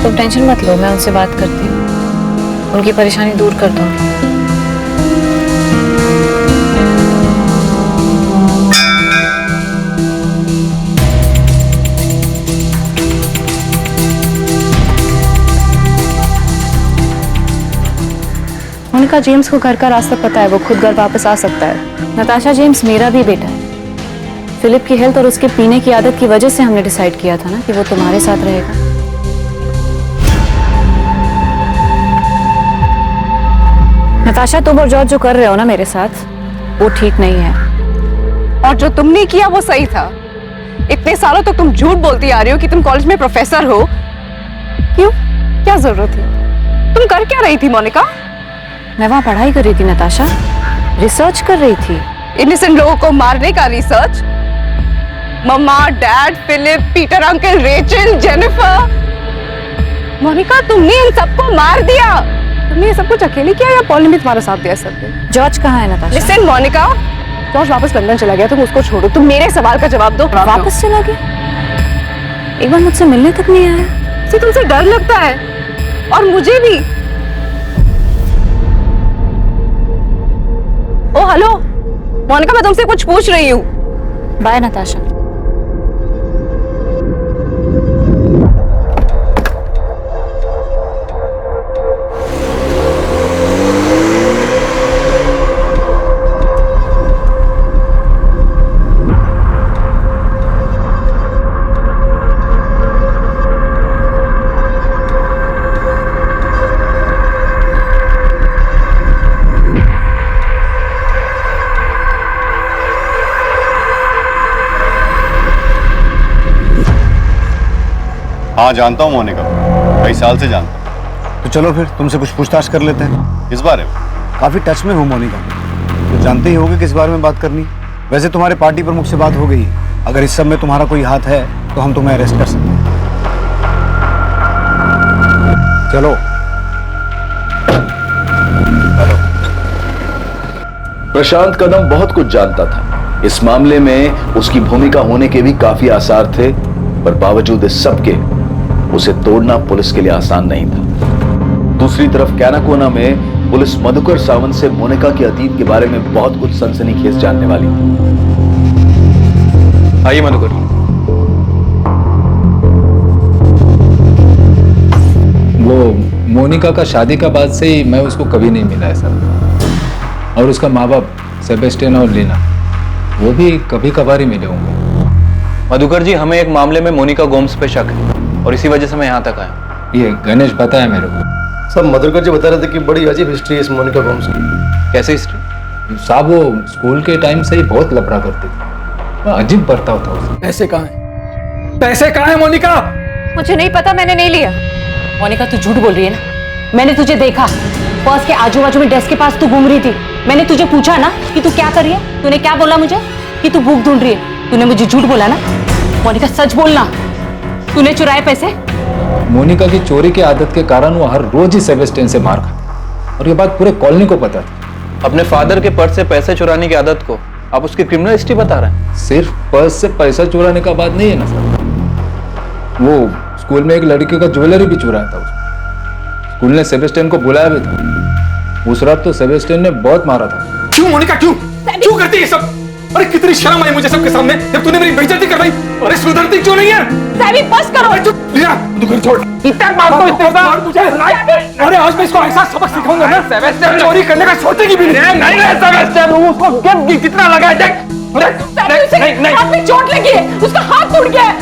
तुम टेंशन मत लो, मैं उनसे बात करती हूँ, उनकी परेशानी दूर कर दूंगी। मोनिका, जेम्स को घर का रास्ता पता है, वो खुद घर वापस आ सकता है। नताशा, जेम्स मेरा भी बेटा है। फिलिप की हेल्थ और उसके पीने की आदत की वजह से हमने डिसाइड किया था ना कि वो तुम्हारे साथ रहेगा। नताशा, तुम और जॉर्ज जो कर रहे हो ना मेरे साथ, वो ठीक नहीं है। और जो तुमने किया वो सही था। इतने सालों तक तुम झूठ बोलती आ रही हो कि तुम कॉलेज में प्रोफेसर हो। क्यों? क्या जरूरत थी? तुम कर क्या रही थी मोनिका? मैं वहां पढ़ाई कर रही थी नताशा, रिसर्च कर रही थी। इनोसेंट लोगों को मारने का research? Mama, dad, Philip, Peter uncle, Rachel, Jennifer. Monica, तुमने इन सबको मार दिया। तुमने ये सब कुछ अकेले किया या पॉल ने भी तुम्हारा साथ दिया सब में? जॉर्ज कहाँ है नताशा? लिसन मोनिका, जॉर्ज वापस लंदन चला गया, तुम उसको छोड़ो। तुम मेरे सवाल का जवाब दो। वापस चला गया? एक बार मुझसे मिलने तक नहीं आया। से तुमसे डर लगता है, और मुझे भी। ओ हेलो मोनिका, मैं तुमसे कुछ पूछ रही हूँ। बाय नताशा। हाँ, जानता हूँ मोनिका, कई साल से जानता हूँ। तो चलो फिर तुमसे कुछ पूछताछ कर लेते हैं। इस बारे में काफी टच में हूँ मोनिका, तो जानते ही होगे किस बारे में बात करनी। वैसे तुम्हारे पार्टी प्रमुख से बात हो गई, अगर इस सब में तुम्हारा कोई हाथ है तो हम तुम्हें अरेस्ट कर सकते हैं। चलो। प्रशांत कदम बहुत कुछ जानता था। इस मामले में उसकी भूमिका होने के भी काफी आसार थे, पर बावजूद इस सब के उसे तोड़ना पुलिस के लिए आसान नहीं था। दूसरी तरफ कैनाकोना में पुलिस मधुकर सावंत से मोनिका के अतीत के बारे में बहुत कुछ सनसनीखेज जानने वाली थी। आइए मधुकर। वो मोनिका का शादी का बाद से ही मैं उसको कभी नहीं मिला है सर। और उसका माँ बाप सेबेस्टियन और लीना, वो भी कभी कभार ही मिले होंगे। मधुकर जी, हमें एक मामले में मोनिका गोम्स पे शक है और इसी वजह से मैं यहाँ तक आया। ये गणेश बताया मेरे को। सब मधुकर जी बता रहे थे कि बड़ी अजीब हिस्ट्री है इस मोनिका गोम्स की। कैसे हिस्ट्री? साहब वो स्कूल के टाइम से ही बहुत लफड़ा करती थी, अजीब बर्ताव था उसका। पैसे कहाँ हैं? पैसे कहाँ हैं मोनिका? मुझे नहीं पता, मैंने नहीं लिया। मोनिका, तू झूठ बोल रही है ना? मैंने तुझे देखा, पर्स के आजू बाजू में डेस्क के पास तू घूम रही थी। मैंने तुझे पूछा ना कि तू क्या कर रही है, तूने क्या बोला मुझे? कि तू भूख ढूंढ रही है। तूने मुझे झूठ बोला ना? मोनिका, सच बोलना, तूने चुराए पैसे? मोनिका की चोरी की आदत के कारण वो हर रोज ही सेबेस्टियन से मार खाती, और ये बात पूरे कॉलोनी को पता थी। अपने फादर के पर्स से पैसे चुराने की आदत को आप उसकी क्रिमिनल हिस्ट्री बता रहे हैं? सिर्फ पर्स से पैसा चुराने का बात नहीं है ना सर, वो स्कूल में एक लड़की का ज्वेलरी भी चुराया था उसने। स्कूल ने सेबेस्टियन को बुलाया भी था। उस रात तो सेबेस्टियन ने बहुत मारा था। क्यों मोनिका, क्यों करती है सब? अरे कितनी शर्म आई मुझे सबके सामने जब तूने मेरी बेइज्जती करवाई। अरे सुधरती क्यों नहीं है? सैवी बस करो। लीना तू घर छोड़। इतना मार दो इसने का। अरे आज मैं इसको ऐसा सबक सिखाऊंगा ना, सेबेस्टियन चोरी करने का सोचेगी भी नहीं। नहीं है सेबेस्टियन, उसको कितना लगा है देख। नहीं हाथ में चोट लगी है, उसका हाथ टूट गया है।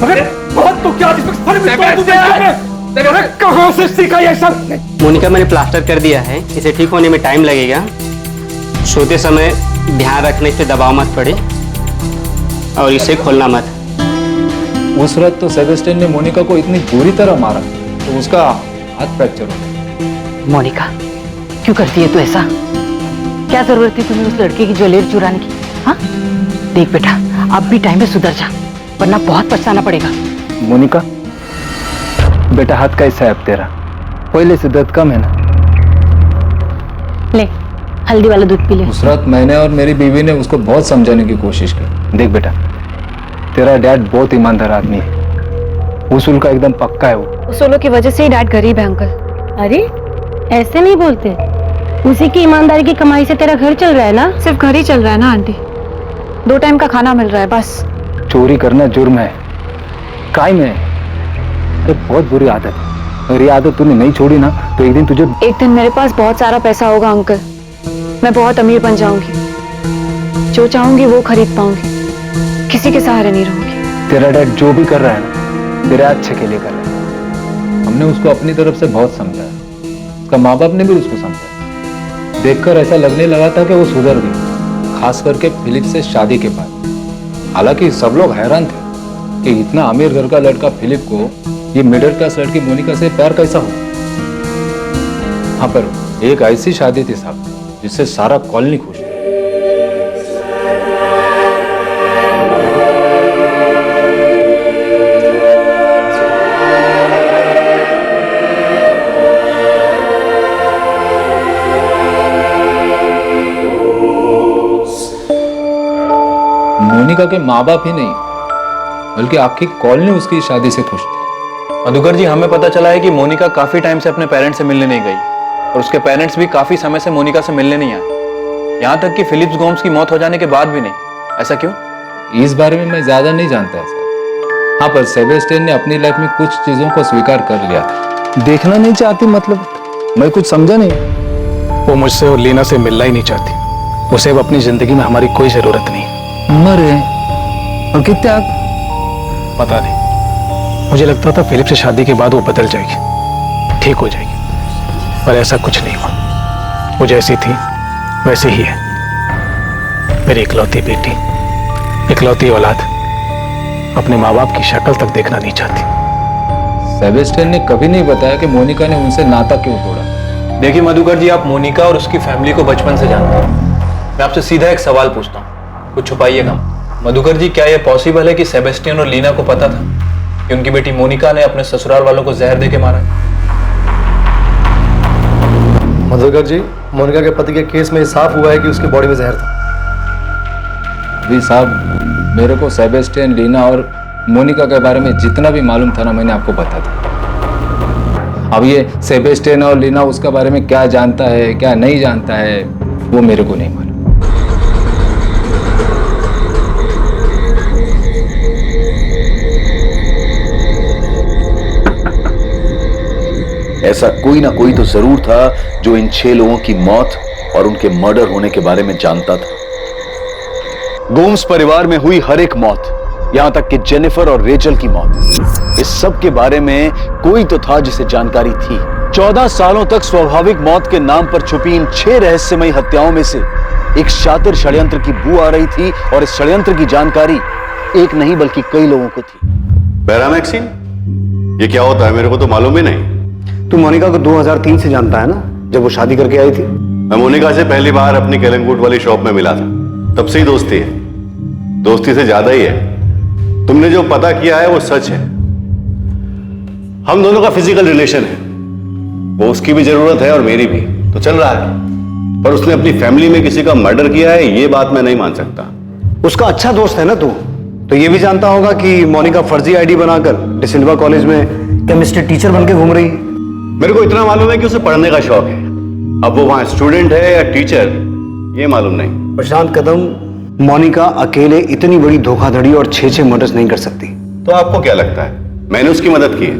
अरे बहुत तो क्या कहां से सीखा ये सब? मोनिका मैंने प्लास्टर कर दिया है, इसे ठीक होने में टाइम लगेगा। सोते समय ध्यान रखने से दबाव मत पड़े और इसे खोलना मत। उस रात तो सेबेस्टियन ने मोनिका को इतनी बुरी तरह मारा तो उसका हाथ फ्रैक्चर हो गया। मोनिका क्यों करती है तू ऐसा? क्या जरूरत थी तुम्हें उस लड़के की ज्वेलरी चुराने की? हाँ देख बेटा, अब भी टाइम में सुधर जा, वरना बहुत पछताना पड़ेगा। मोनिका बेटा, हाथ कैसा है अब तेरा? पहले से दर्द कम है ना? ले हल्दी वाला दूध पी ले। उस रात मैंने और मेरी बीवी ने उसको बहुत समझाने की कोशिश की। देख बेटा, तेरा डैड बहुत ईमानदार आदमी है, उसूल का एकदम पक्का है वो। उसूलों की वजह से ही डैड गरीब है अंकल। अरे ऐसे नहीं बोलते, उसी की ईमानदारी की कमाई से तेरा घर चल रहा है ना? सिर्फ घर ही चल रहा है ना आंटी, 2 टाइम का खाना मिल रहा है बस। चोरी करना जुर्म है, क्राइम है, ये बहुत बुरी आदत है। अगर ये आदत तूने नहीं छोड़ी ना तो एक दिन तुझे। एक दिन मेरे पास बहुत सारा पैसा होगा अंकल, मैं बहुत अमीर बन जाऊंगी, जो चाहूंगी वो खरीद पाऊंगी, किसी के सहारे नहीं रहूंगी। तेरा डैड जो भी कर रहा है ना तेरे अच्छे के लिए कर रहा है। हमने उसको अपनी तरफ से बहुत समझाया, उसका माँ बाप ने भी उसको समझाया। देखकर ऐसा लगने लगा था कि वो सुधर गई, खास करके फिलिप से शादी के बाद। हालांकि सब लोग हैरान थे कि इतना अमीर घर का लड़का फिलिप को ये मिडिल क्लास लड़की मोनिका से प्यार कैसा हो। हाँ पर एक ऐसी शादी थी साहब जिससे सारा कॉलोनी खुश। मोनिका के माँ बाप ही नहीं बल्कि आपकी कॉलोनी उसकी शादी से खुश थी। मधुकर जी, हमें पता चला है कि मोनिका काफी टाइम से अपने पेरेंट्स से मिलने नहीं गई और उसके पेरेंट्स भी काफी समय से मोनिका से मिलने नहीं आए, यहाँ तक कि फिलिप्स गोम्स की मौत हो जाने के बाद भी नहीं। ऐसा क्यों? इस बारे में मैं ज्यादा नहीं जानता सर। हाँ पर सेबेस्टियन ने अपनी लाइफ में कुछ चीजों को स्वीकार कर लिया था। देखना नहीं चाहती मतलब? मैं कुछ समझा नहीं। वो मुझसे और लीना से मिलना ही नहीं चाहती, उसे अब अपनी जिंदगी में हमारी कोई जरूरत नहीं। मरे और कितने आग? पता नहीं, मुझे लगता था फिलिप से शादी के बाद वो बदल जाएगी, ठीक हो जाएगी, पर ऐसा कुछ नहीं हुआ। वो जैसी थी वैसे ही है। मेरी इकलौती बेटी, इकलौती औलाद अपने माँ बाप की शक्ल तक देखना नहीं चाहती। सेबेस्टियन ने कभी नहीं बताया कि मोनिका ने उनसे नाता क्यों तोड़ा। देखिए मधुकर जी, आप मोनिका और उसकी फैमिली को बचपन से जानते हैं। मैं आपसे सीधा एक सवाल पूछता हूँ, कुछ छुपाइएगा। मधुकर जी, क्या यह पॉसिबल है कि सेबेस्टियन और लीना को पता था कि उनकी बेटी मोनिका ने अपने ससुराल वालों को जहर देके मारा? मधुकर जी, मोनिका के पति के केस में साफ हुआ है कि उसकी बॉडी में जहर था। अभी साहब मेरे को सेबेस्टियन, लीना और मोनिका के बारे में जितना भी मालूम था ना मैंने आपको बता दिया। अब ये सेबेस्टियन और लीना उसके बारे में क्या जानता है क्या नहीं जानता है वो मेरे को नहीं मालूम। ऐसा कोई ना कोई तो जरूर था जो इन 6 लोगों की मौत और उनके मर्डर होने के बारे में जानता था। गोम्स परिवार में हुई हर एक मौत, यहां तक कि जेनिफर और रेचल की मौत, इस सब के बारे में कोई तो था जिसे जानकारी थी। 14 सालों तक स्वाभाविक मौत के नाम पर छुपी इन 6 रहस्यमयी हत्याओं में से एक शातिर षड्यंत्र की बू आ रही थी और इस षड्यंत्र की जानकारी एक नहीं बल्कि कई लोगों को थी। बैरामैक्सिन, ये क्या होता है? मेरे को तो मालूम ही नहीं। तू मोनिका को 2003 से जानता है ना, जब वो शादी करके आई थी। मैं मोनिका से पहली बार अपनी कलंगुट वाली शॉप में मिला था, तब से ही दोस्ती है। दोस्ती से ज्यादा ही है। तुमने जो पता किया है वो सच है। हम दोनों का फिजिकल रिलेशन है, वो उसकी भी जरूरत है और मेरी भी, तो चल रहा है। पर उसने अपनी फैमिली में किसी का मर्डर किया है ये बात मैं नहीं मान सकता। उसका अच्छा दोस्त है ना तू, तो ये भी जानता होगा कि मोनिका फर्जी आईडी बनाकर डिसिल्वा कॉलेज में केमिस्ट्री टीचर बनकर घूम रही। मेरे को इतना मालूम है कि उसे पढ़ने का शौक है। अब वो वहां स्टूडेंट है या टीचर ये मालूम नहीं। प्रशांत कदम, मोनिका अकेले इतनी बड़ी धोखाधड़ी और 6 मर्डर्स नहीं कर सकती। तो आपको क्या लगता है मैंने उसकी मदद की है?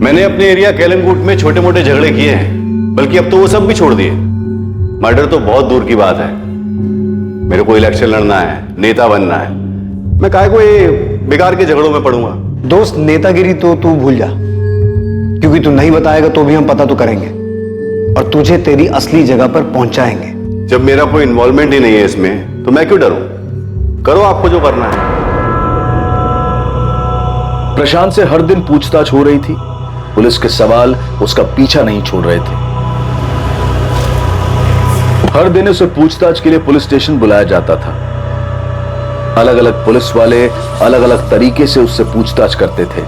मैंने अपने एरिया केलंगूट में छोटे मोटे झगड़े किए हैं, बल्कि अब तो वो सब भी छोड़ दिए। मर्डर तो बहुत दूर की बात है। मेरे को इलेक्शन लड़ना है, नेता बनना है, मैं काहे को ये बेकार के झगड़ों में पड़ूंगा। दोस्त, नेतागिरी तो तू भूल जा, क्योंकि तू नहीं बताएगा तो भी हम पता तो करेंगे और तुझे तेरी असली जगह पर पहुंचाएंगे। जब मेरा कोई इन्वॉल्वमेंट ही नहीं है इसमें, तो मैं क्यों डरूं? करो आपको जो करना है। प्रशांत से हर दिन पूछताछ हो रही थी। पुलिस के सवाल उसका पीछा नहीं छोड़ रहे थे। हर दिन उसे पूछताछ के लिए पुलिस स्टेशन बुलाया जाता था। अलग अलग पुलिस वाले अलग अलग तरीके से उससे पूछताछ करते थे।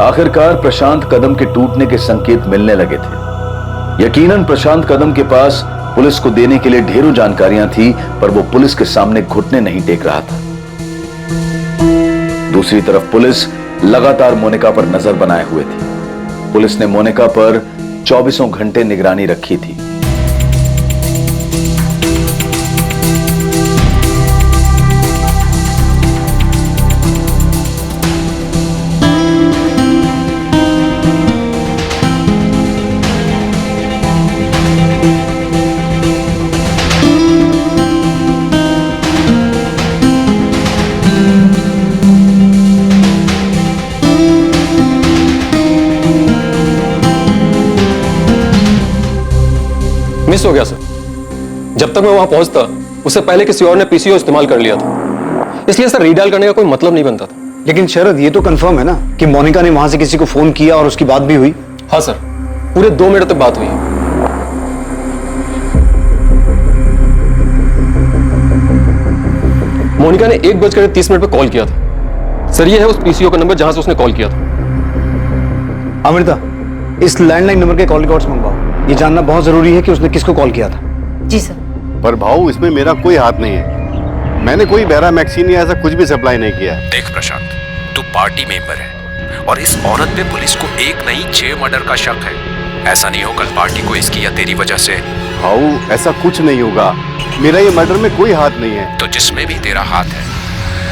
आखिरकार प्रशांत कदम के टूटने के संकेत मिलने लगे थे। यकीनन प्रशांत कदम के पास पुलिस को देने के लिए ढेरों जानकारियां थी, पर वो पुलिस के सामने घुटने नहीं टेक रहा था। दूसरी तरफ पुलिस लगातार मोनिका पर नजर बनाए हुए थी। पुलिस ने मोनिका पर 24 घंटे निगरानी रखी थी। मिस हो गया सर। जब तक मैं वहां पहुंचता उससे पहले किसी और ने पीसीओ इस्तेमाल कर लिया था, इसलिए सर रीडायल करने का कोई मतलब नहीं बनता था। लेकिन शरद, ये तो कंफर्म है ना कि मोनिका ने वहां से किसी को फोन किया और उसकी बात भी हुई? हाँ सर, पूरे 2 मिनट तक बात हुई। मोनिका ने 1:30 पे कॉल किया था। सर ये है उस पीसीओ का नंबर जहां से उसने कॉल किया था। अमृता, इस लैंडलाइन नंबर के कॉल रिकॉर्ड्स मंगवाओ। ये जानना बहुत जरूरी है कि उसने किसको कॉल किया था। जी सर। पर भाऊ, इसमें मेरा कोई हाथ नहीं है। मैंने कोई बैरामैक्सिन या ऐसा कुछ भी सप्लाई नहीं किया है। देख प्रशांत, तू पार्टी मेंबर है और इस औरत पे पुलिस को 1 नहीं 6 मर्डर का शक है। ऐसा नहीं हो कल पार्टी को इसकी या तेरी वजह से। भाऊ, ऐसा कुछ नहीं होगा। मेरा ये मर्डर में कोई हाथ नहीं है। तो जिसमें भी तेरा हाथ है,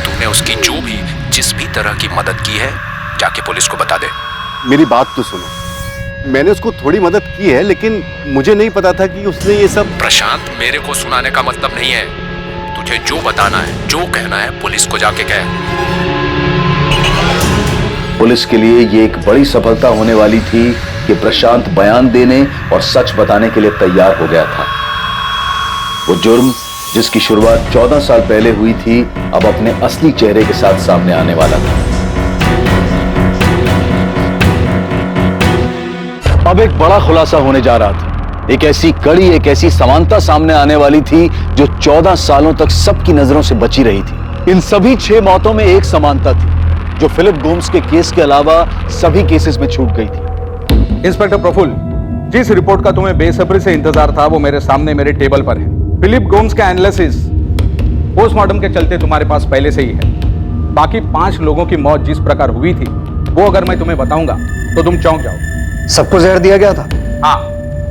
तूने उसकी जो भी जिस भी तरह की मदद की है, जाके पुलिस को बता दे। मेरी बात तो सुनो। मैंने उसको थोड़ी मदद की है, लेकिन मुझे नहीं पता था कि उसने ये सब। प्रशांत, मेरे को सुनाने का मतलब नहीं है। तुझे जो बताना है, जो कहना है, पुलिस को जाके कह। पुलिस के लिए ये एक बड़ी सफलता होने वाली थी कि प्रशांत बयान देने और सच बताने के लिए तैयार हो गया था। वो जुर्म जिसकी शुरुआत 14 साल पहले हुई थी, अब अपने असली चेहरे के साथ सामने आने वाला था। अब एक बड़ा खुलासा होने जा रहा था। एक ऐसी कड़ी, एक ऐसी समानता सामने आने वाली थी जो 14 सालों तक सबकी नजरों से बची रही थी। इन सभी 6 मौतों में एक समानता थी जो फिलिप गोम्स के केस के अलावा सभी केसेस में छूट गई थी। इंस्पेक्टर प्रफुल्ल, जिस रिपोर्ट का तुम्हें बेसब्री से इंतजार था वो मेरे सामने मेरे टेबल पर है। फिलिप गोम्स का एनालिसिस पोस्टमार्टम के चलते तुम्हारे पास पहले से ही है। बाकी 5 लोगों की मौत जिस प्रकार हुई थी, वो अगर मैं तुम्हें बताऊंगा तो तुम चौंक जाओ। सबको जहर दिया गया था? हाँ,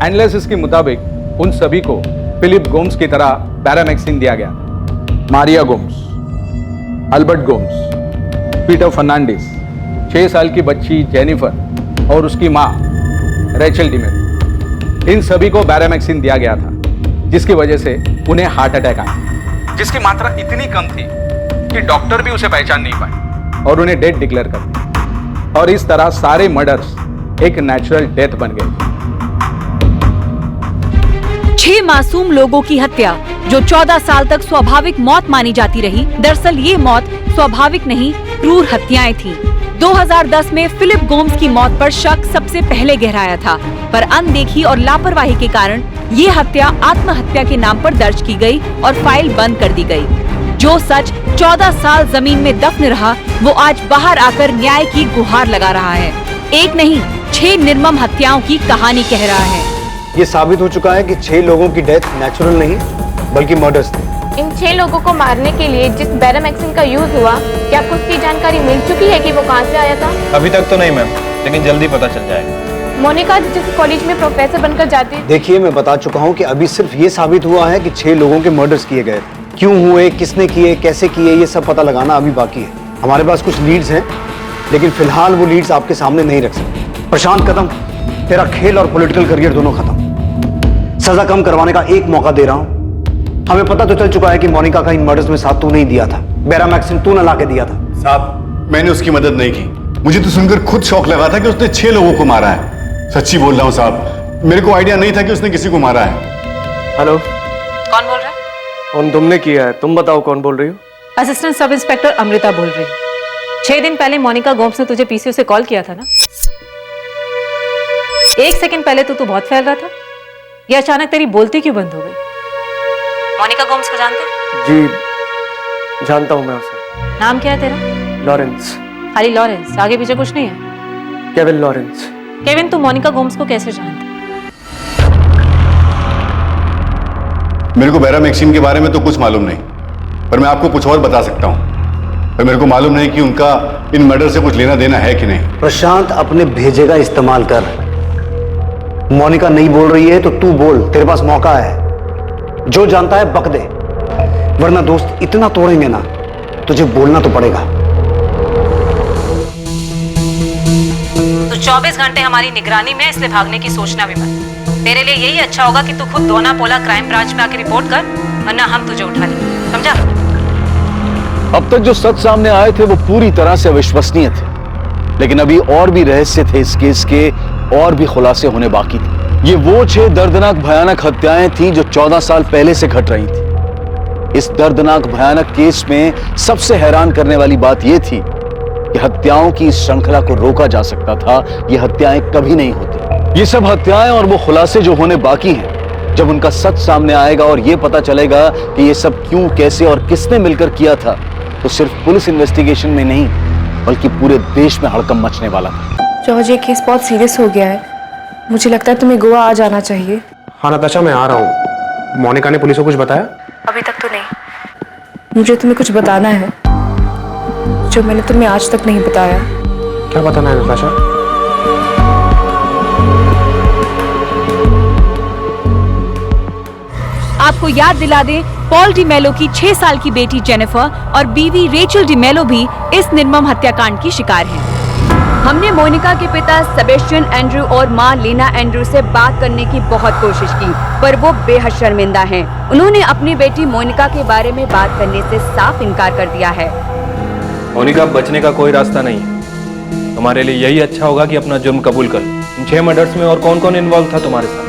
एनालिसिस के मुताबिक उन सभी को फिलिप गोम्स की तरह बैरामैक्सिन दिया गया। Maria Gomes, Albert Gomes, Peter Fernandes, 6 साल की बच्ची जेनिफर और उसकी मां रेचल डिमेल, इन सभी को बैरामैक्सिन दिया गया था, जिसकी वजह से उन्हें हार्ट अटैक आया, जिसकी मात्रा इतनी कम थी कि डॉक्टर भी उसे पहचान नहीं पाए और उन्हें डेड डिक्लेयर कर दिया। और इस तरह सारे मर्डर्स एक नेचुरल डेथ बन गई। 6 मासूम लोगों की हत्या जो 14 साल तक स्वाभाविक मौत मानी जाती रही, दरअसल ये मौत स्वाभाविक नहीं, क्रूर हत्याएं थीं। 2010 में फिलिप गोम्स की मौत पर शक सबसे पहले गहराया था, पर अनदेखी और लापरवाही के कारण ये हत्या आत्महत्या के नाम पर दर्ज की गई और फाइल बंद कर दी गई। जो सच 14 साल जमीन में दफन रहा, वो आज बाहर आकर न्याय की गुहार लगा रहा है। एक नहीं 6 निर्मम हत्याओं की कहानी कह रहा है। ये साबित हो चुका है कि 6 लोगों की डेथ नेचुरल नहीं बल्कि मर्डर्स थे। इन 6 लोगों को मारने के लिए जिस बैरामैक्सिन का यूज हुआ, क्या आपको उसकी जानकारी मिल चुकी है कि वो कहां से आया था? अभी तक तो नहीं मैम, लेकिन जल्दी पता चल जाएगा। मोनिका जिस कॉलेज में प्रोफेसर बनकर जाती। देखिए, मैं बता चुका हूँ कि अभी सिर्फ ये साबित हुआ है कि 6 लोगों के मर्डर्स किए गए थे। क्यों हुए, किसने किए, कैसे किए, ये सब पता लगाना अभी बाकी है। हमारे पास कुछ लीड्स हैं, लेकिन फिलहाल वो लीड्स आपके सामने नहीं रख सकते। प्रशांत कदम, तेरा खेल और पॉलिटिकल करियर दोनों खत्म। सजा कम करवाने का एक मौका दे रहा हूं। हमें पता तो चल चुका है कि मोनिका का इन मर्डर्स में साथ तू नहीं दिया था, बेरामैक्सिन तू न ला के दिया था। साहब, मैंने उसकी मदद नहीं की। मुझे तो सुनकर खुद शौक लगा था कि उसने 6 लोगों को मारा है। सच्ची बोल रहा हूं साहब, मेरे को आइडिया नहीं था कि उसने किसी को मारा है। हेलो, कौन बोल रहा है? फोन तुमने किया है, तुम बताओ कौन बोल रही हो? असिस्टेंट सब इंस्पेक्टर अमृता बोल रही हूँ। 6 दिन पहले मोनिका गोम्स ने तुझे पीसीओ से कॉल किया था ना? 1 सेकंड पहले तो तू बहुत फैल रहा था, ये अचानक तेरी बोलती क्यों बंद हो गई? मोनिका गोम्स को जानते हैं? जी जानता हूं मैं उसे। नाम क्या है तेरा? लॉरेंस। खाली लॉरेंस, आगे पीछे कुछ नहीं है? Kevin Lawrence. केविन, तू मोनिका गोम्स को कैसे जानता? मेरे को बेरामैक्सिन के बारे में तो कुछ मालूम नहीं, पर मैं आपको कुछ और बता सकता हूं। पर मेरे को मालूम नहीं कि उनका इन मर्डर से कुछ लेना देना है कि नहीं। प्रशांत, अपने भेजे का इस्तेमाल कर। मोनिका नहीं बोल रही है तो तू बोल, तेरे पास मौका है। जो जानता है बक दे, वरना दोस्त इतना तोड़ेंगे ना, तुझे बोलना तो पड़ेगा। तो 24 घंटे हमारी निगरानी में, इसलिए भागने की सोचना भी मत। तेरे लिए यही अच्छा होगा कि तू खुद दोना पोला क्राइम ब्रांच में आके रिपोर्ट कर, वरना हम तुझे उठा लेंगे, समझा? अब तक जो सच सामने आए थे वो पूरी तरह से अविश्वसनीय थे, लेकिन अभी और भी रहस्य थे इस केस के, और भी खुलासे होने बाकी थे। ये वो 6 दर्दनाक भयानक हत्याएं थी जो 14 साल पहले से घट रही थी। इस दर्दनाक भयानक केस में सबसे हैरान करने वाली बात यह थी कि हत्याओं की इस श्रृंखला को रोका जा सकता था। ये हत्याएं कभी नहीं होती। ये सब हत्याएं और वो खुलासे जो होने बाकी हैं, जब उनका सच सामने आएगा और ये पता चलेगा कि ये सब क्यों, कैसे और किसने मिलकर किया था, तो सिर्फ पुलिस इन्वेस्टिगेशन में नहीं बल्कि पूरे देश में हड़कंप मचने वाला था। जॉर्ज, ये केस बहुत सीरियस हो गया है। मुझे लगता है तुम्हें गोवा आ जाना चाहिए। हाँ नताशा, मैं आ रहा हूँ। मोनिका ने पुलिस को कुछ बताया? अभी तक तो नहीं। मुझे तुम्हें कुछ बताना है जो मैंने तुम्हें आज तक नहीं बताया। क्या बताना है नताशा? आपको याद दिला दें, पॉल डिमेलो की 6 साल की बेटी जेनिफर और बीवी रेचल डिमेलो भी इस निर्मम हत्याकांड की शिकार हैं। हमने मोनिका के पिता सेबेस्टियन एंड्रू और मां लेना एंड्रू से बात करने की बहुत कोशिश की, पर वो बेहद शर्मिंदा हैं। उन्होंने अपनी बेटी मोनिका के बारे में बात करने से साफ इनकार कर दिया है। मोनिका, बचने का कोई रास्ता नहीं है। तुम्हारे लिए यही अच्छा होगा कि अपना जुर्म कबूल कर लो। इन 6 मर्डर्स में और कौन कौन इन्वॉल्व था तुम्हारे साथ?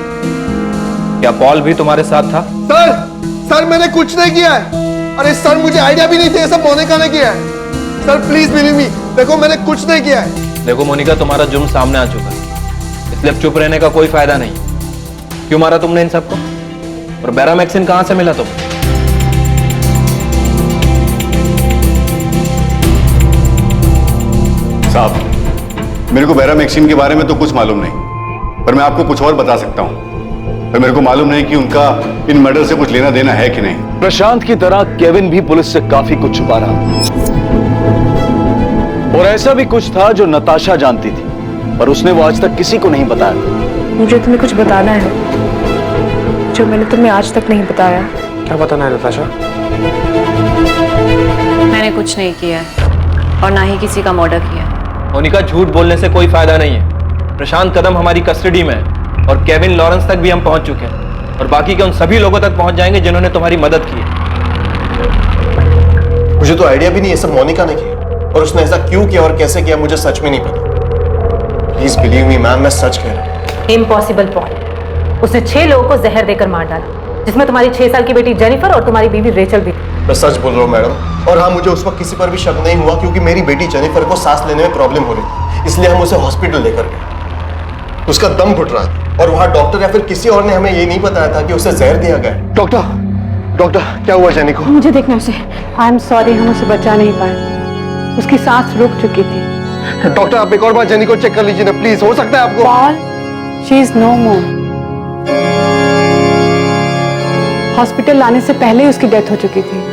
क्या पॉल भी तुम्हारे साथ था? सर मैंने कुछ नहीं किया है। अरे सर, मुझे आइडिया भी नहीं था ये सब मोनिका ने किया है। सर प्लीज बिलीव मी, देखो मैंने कुछ नहीं किया है। देखो मोनिका, तुम्हारा जुर्म सामने आ चुका है, इसलिए अब चुप रहने का कोई फायदा नहीं। क्यों मारा तुमने इन सबको? और बेरामैक्सिन कहां से मिला तुम? साहब, मेरे को बेरामैक्सिन के बारे में तो कुछ मालूम नहीं, पर मैं आपको कुछ और बता सकता हूं। पर मेरे को मालूम नहीं कि उनका इन मर्डर से कुछ लेना देना है कि नहीं। प्रशांत की तरह केविन भी पुलिस से काफी कुछ छुपा रहा था, और ऐसा भी कुछ था जो नताशा जानती थी, पर उसने वो आज तक किसी को नहीं बताया। मुझे तुम्हें कुछ बताना है जो मैंने तुम्हें आज तक नहीं बताया। क्या बताना है नताशा? मैंने कुछ नहीं किया है और ना ही किसी का मर्डर किया है। मोनिका, झूठ बोलने से कोई फायदा नहीं है। प्रशांत कदम हमारी कस्टडी में है और केविन लॉरेंस तक भी हम पहुंच चुके हैं, और बाकी के उन सभी लोगों तक पहुंच जाएंगे जिन्होंने तुम्हारी मदद की है। मुझे तो आइडिया भी नहीं, ये सब मोनिका ने किया, और उसने ऐसा क्यों किया और कैसे किया मुझे सच में नहीं पता। प्लीज बिलीव मी मैम, मैं सच कह रहा हूं। इम्पॉसिबल पॉल, उसने 6 लोगों को जहर देकर मार डाला, जिसमें तुम्हारी 6 साल की बेटी जेनिफर और तुम्हारी बीवी रेचल भी थी। मैं सच बोल रहा हूँ मैडम, और हाँ, मुझे उस वक्त किसी पर भी शक नहीं हुआ क्योंकि मेरी बेटी जेनिफर को सांस लेने में प्रॉब्लम हो रही थी, इसलिए हम उसे हॉस्पिटल लेकर गए। उसका दम घुट रहा था और वहां डॉक्टर या फिर किसी और ने हमें ये नहीं बताया था कि उसे जहर दिया गया। डॉक्टर क्या हुआ जेनी को? मुझे देखना उसे। आई एम सॉरी, हम उसे बचा नहीं पाए, उसकी सांस रुक चुकी थी। डॉक्टर, आप एक और बार जेनी को चेक कर लीजिए ना प्लीज, हो सकता है आपको। Paul, she is no more. Hospital लाने से पहले ही उसकी डेथ हो चुकी थी।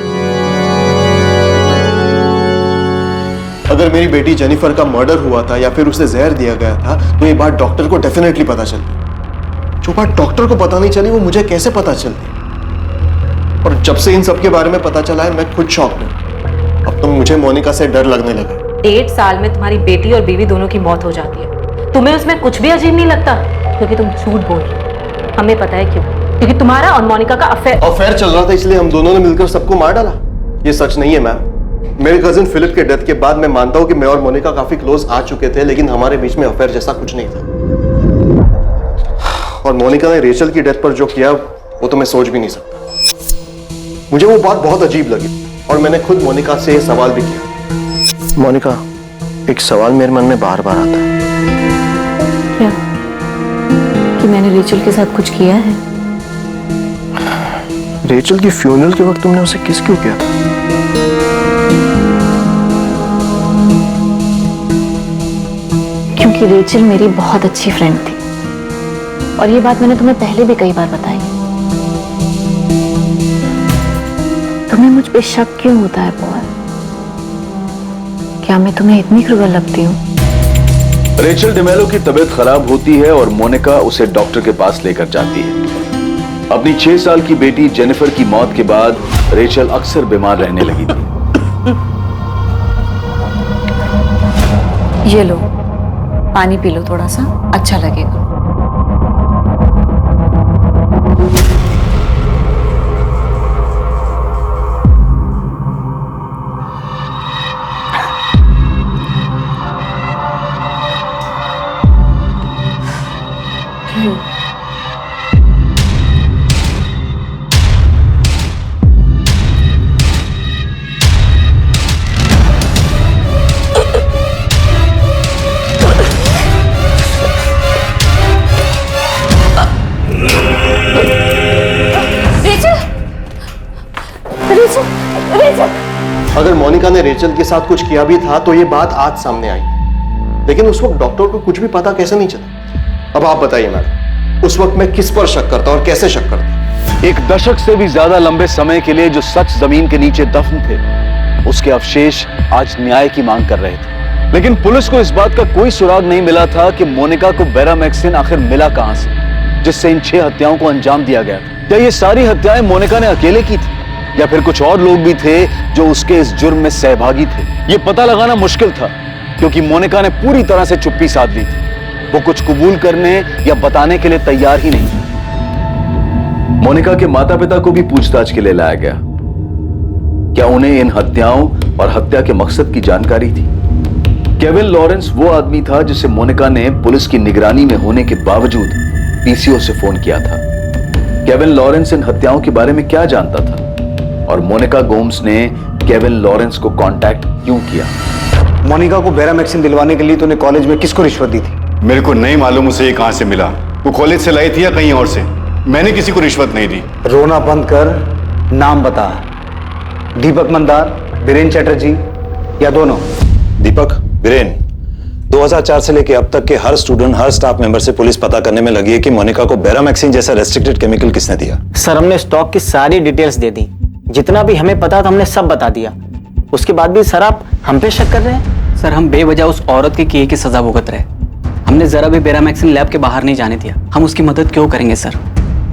अगर मेरी बेटी जेनिफर का मर्डर हुआ था या फिर उसे जहर दिया गया था तो ये बात डॉक्टर को डेफिनेटली पता चलती। जो बात डॉक्टर को पता नहीं चली वो मुझे कैसे पता चलती? और जब से इन सब के बारे में पता चला है मैं खुद शॉक्ड हूं। अब तो मुझे मोनिका से डर लगने लगा। 1.5 साल में तुम्हारी बेटी और बीवी दोनों की मौत हो जाती है, तुम्हें उसमें कुछ भी अजीब नहीं लगता? क्योंकि तुम झूठ बोल रही हो। हमें पता है क्यों, क्योंकि तुम्हारा और मोनिका का अफेयर चल रहा था, इसलिए हम दोनों ने मिलकर सबको मार डाला। ये सच नहीं है मैम। मेरे कजिन फिलिप के डेथ के बाद मैं मानता हूं कि मैं और मोनिका काफी क्लोज आ चुके थे, लेकिन हमारे बीच में अफेयर जैसा कुछ नहीं था। और मोनिका ने रेचल की डेथ पर जो किया वो तो मैं सोच भी नहीं सकता। मुझे वो बात बहुत अजीब लगी और मैंने खुद मोनिका से ये सवाल भी किया। मोनिका, एक सवाल मेरे मन में बार बार आता है। क्या? कि मैंने रेचल के साथ कुछ किया है? रेचल की फ्यूनरल के वक्त तुमने उसे किस क्यों किया था? क्योंकि रेचल मेरी बहुत अच्छी फ्रेंड थी और ये बात मैंने तुम्हें पहले भी कई बार बताई। तुम्हें मुझ पे शक क्यों होता है पॉल? क्या मैं तुम्हें इतनी क्रूर लगती हूँ? रेचल डिमेलो की तबीयत खराब होती है और मोनिका उसे डॉक्टर के पास लेकर जाती है। अपनी 6 साल की बेटी जेनिफर की मौत के बाद रेचल अक्सर बीमार रहने लगी थी। ये लो, पानी पी लो, थोड़ा सा अच्छा लगेगा। अगर मोनिका ने रेचल के साथ कुछ किया भी था तो ये बात आज सामने आई, लेकिन उस वक्त डॉक्टर को कुछ भी पता कैसे नहीं चला? अब आप बताइए मैडम, उस वक्त मैं किस पर शक करता और कैसे शक करता? एक दशक से भी ज्यादा लंबे समय के लिए जो सच जमीन के नीचे दफन थे, उसके अवशेष आज न्याय की मांग कर रहे थे। लेकिन पुलिस को इस बात का कोई सुराग नहीं मिला था कि मोनिका को बेरामैक्सिन आखिर मिला कहां से, जिससे इन 6 हत्याओं को अंजाम दिया गया था। क्या ये सारी हत्याएं मोनिका ने अकेले की थी या फिर कुछ और लोग भी थे जो उसके इस जुर्म में सहभागी थे? ये पता लगाना मुश्किल था क्योंकि मोनिका ने पूरी तरह से चुप्पी साध ली थी। वो कुछ कबूल करने या बताने के लिए तैयार ही नहीं थी। मोनिका के माता पिता को भी पूछताछ के लिए लाया गया। क्या उन्हें इन हत्याओं और हत्या के मकसद की जानकारी थी? केविन लॉरेंस वो आदमी था जिसे मोनिका ने पुलिस की निगरानी में होने के बावजूद पीसीओ से फोन किया था। केविन लॉरेंस इन हत्याओं के बारे में क्या जानता था और मोनिका गोम्स ने केविन लॉरेंस को कांटेक्ट क्यों किया? मोनिका को बेरामैक्सिन दिलवाने के लिए तूने कॉलेज में किसको रिश्वत दी थी? मेरे को नहीं मालूम उसे ये कहां से मिला। वो कॉलेज से लाई थी या कहीं और से। मैंने किसी को रिश्वत नहीं दी। रोना बंद कर, नाम बता। दीपक मंदार, बीरेन चैटर्जी या दोनों? दीपक, बीरेन, 2004 से लेकर अब तक के हर स्टूडेंट, हर स्टाफ मेंबर से पुलिस पता करने में लगी है कि मोनिका को बेरामैक्सिन जैसा रेस्ट्रिक्टेड केमिकल किसने दिया। सर, हमने स्टॉक की सारी डिटेल्स दे दी, जितना भी हमें पता था हमने सब बता दिया। उसके बाद भी सर आप हम पे शक कर रहे हैं? सर, हम बेवजह उस औरत के किए की सजा भुगत रहे। हमने जरा भी बेरामैक्सिन लैब के बाहर नहीं जाने दिया। हम उसकी मदद क्यों करेंगे सर?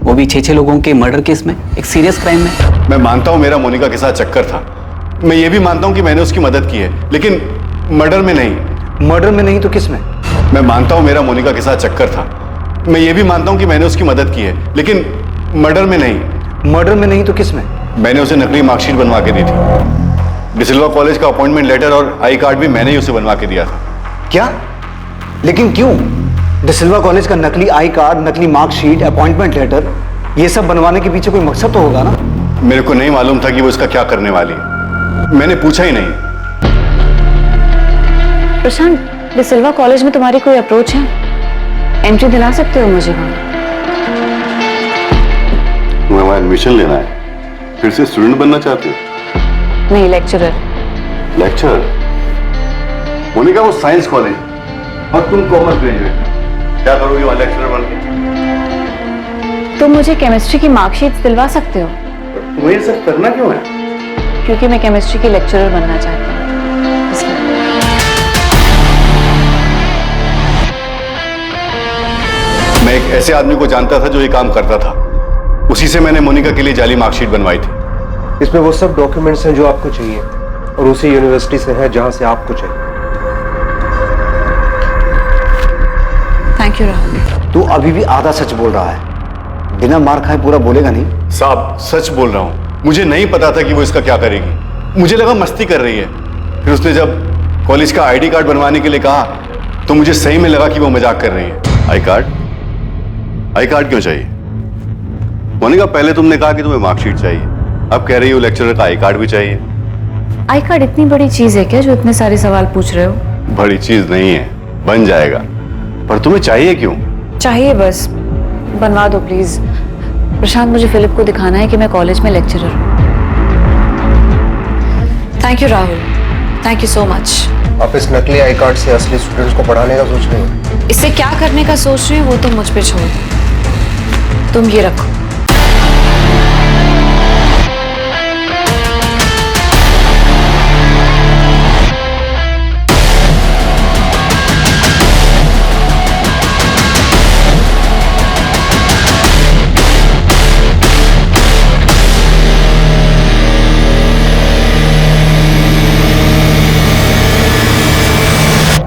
वो भी 6 लोगों के मर्डर केस में, एक सीरियस क्राइम में। मैं मानता हूं मेरा मोनिका के साथ चक्कर था। मैं ये भी मानता हूं कि मैंने उसकी मदद की है, लेकिन मर्डर में नहीं। मर्डर में नहीं तो किस में? मैं मानता हूं मेरा मोनिका के साथ चक्कर था। मैं ये भी मानता हूं कि मैंने उसकी मदद की है, लेकिन मर्डर में नहीं। मर्डर में नहीं तो किस में? मैंने उसे नकली मार्कशीट बनवा के दी थी। डिसिल्वा कॉलेज का अपॉइंटमेंट लेटर और आई कार्ड भी मैंने ही उसे बनवा के दिया था। क्या? लेकिन क्यों? डिसिल्वा कॉलेज का नकली आई कार्ड, नकली मार्कशीट, अपॉइंटमेंट लेटर, ये सब बनवाने के पीछे कोई मकसद तो होगा ना? मेरे को नहीं मालूम था कि वो इसका क्या करने वाली है। मैंने पूछा ही नहीं। प्रशांत, डिसिल्वा कॉलेज में तुम्हारी कोई अप्रोच है? एंट्री दिला सकते हो मुझे वहां? तुम्हें वहां एडमिशन लेना है? फिर से स्टूडेंट बनना चाहते हो? नहीं, लेक्चरर। लेक्चरर? मोनिका, वो साइंस कॉलेज और तुम कॉमर्स ग्रेजुएट। क्या करोगी वहां लेक्चरर बन के? तुम मुझे केमिस्ट्री की मार्कशीट दिलवा सकते हो? तुम्हें ये सब करना क्यों है? क्योंकि मैं केमिस्ट्री की लेक्चरर बनना चाहती हूँ, इसलिए। मैं एक ऐसे आदमी को जानता था जो ये काम करता था। उसी से मैंने मोनिका के लिए जाली मार्कशीट बनवाई थी। इसमें वो सब डॉक्यूमेंट्स हैं जो आपको चाहिए और उसी यूनिवर्सिटी से हैं जहां से आपको चाहिए। Thank you Rahul. तू अभी भी आधा सच बोल रहा है, बिना मार खाए पूरा बोलेगा नहीं। साहब सच बोल रहा हूं, मुझे नहीं पता था कि वो इसका क्या करेगी। मुझे लगा मस्ती कर रही है। फिर उसने जब कॉलेज का आईडी कार्ड बनवाने के लिए कहा तो मुझे सही में लगा कि वो मजाक कर रही है। आई कार्ड क्यों चाहिए? मोनिका, पहले तुमने कहा कि तुम्हें मार्कशीट चाहिए, अब कह रही हो लेक्चरर का आई कार्ड भी चाहिए। आई कार्ड इतनी बड़ी चीज है क्या जो इतने सारे सवाल पूछ रहे हो? बड़ी चीज नहीं है, बन जाएगा, पर तुम्हें चाहिए क्यों? चाहिए बस, बनवा दो प्लीज। प्रशांत, मुझे फिलिप को दिखाना है कि मैं कॉलेज में लेक्चरर हूँ। Thank you Rahul, thank you so much. आप इस नकली आई कार्ड से असली स्टूडेंट्स को पढ़ाने का सोच रहे हो? इससे क्या करने का सोच रही हो वो तुम मुझ पे छोड़ दो। तुम ये रखो।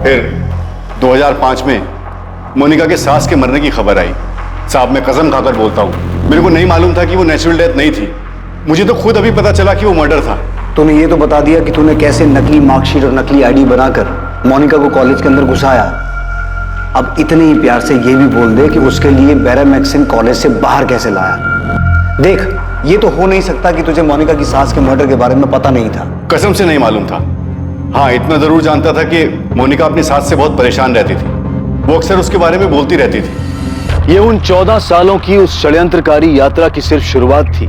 फिर 2005 में मोनिका के सास के मरने की खबर आई। साहब, मैं कसम खाकर बोलता हूँ, मेरे को नहीं मालूम था कि वो नेचुरल डेथ नहीं थी। मुझे तो खुद अभी पता चला कि वो मर्डर था। तूने ये तो बता दिया कि तूने कैसे नकली मार्कशीट और नकली आईडी बनाकर मोनिका को कॉलेज के अंदर घुसाया। अब इतने ही प्यार से ये भी बोल दे कि उसके लिए बैरामैक्सिन कॉलेज से बाहर कैसे लाया। देख, ये तो हो नहीं सकता कि तुझे मोनिका की सास के मर्डर के बारे में पता नहीं था। कसम से नहीं मालूम था। हाँ, इतना जरूर जानता था कि मोनिका अपनी सास से बहुत परेशान रहती थी। वो अक्सर उसके बारे में बोलती रहती थी। ये उन 14 सालों की उस षड्यंत्रकारी यात्रा की सिर्फ शुरुआत थी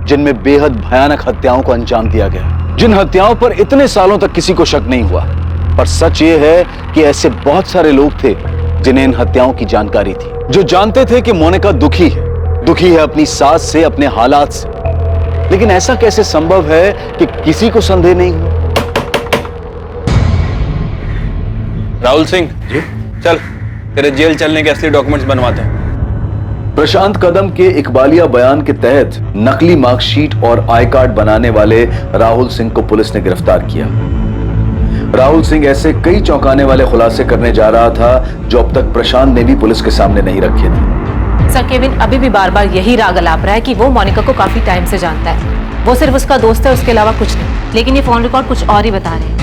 जिनमें बेहद भयानक हत्याओं को अंजाम दिया गया, जिन हत्याओं पर इतने सालों तक किसी को शक नहीं हुआ। पर सच ये है कि ऐसे बहुत सारे लोग थे जिन्हें इन हत्याओं की जानकारी थी, जो जानते थे कि मोनिका दुखी है अपनी सास से, अपने हालात से। लेकिन ऐसा कैसे संभव है कि किसी को संदेह नहीं हुआ? राहुल सिंह जी, चल तेरे जेल चलने के असली डॉक्यूमेंट्स बनवाते हैं। प्रशांत कदम के इकबालिया बयान के तहत नकली मार्कशीट और आई कार्ड बनाने वाले राहुल सिंह को पुलिस ने गिरफ्तार किया। राहुल सिंह ऐसे कई चौंकाने वाले खुलासे करने जा रहा था जो अब तक प्रशांत ने भी पुलिस के सामने नहीं रखे थे। सर, केविन अभी भी बार बार यही राग अलाप रहा है कि वो मोनिका को काफी टाइम से जानता है। वो सिर्फ उसका दोस्त है, उसके अलावा कुछ नहीं। लेकिन ये फोन रिकॉर्ड कुछ और ही बता रहे हैं।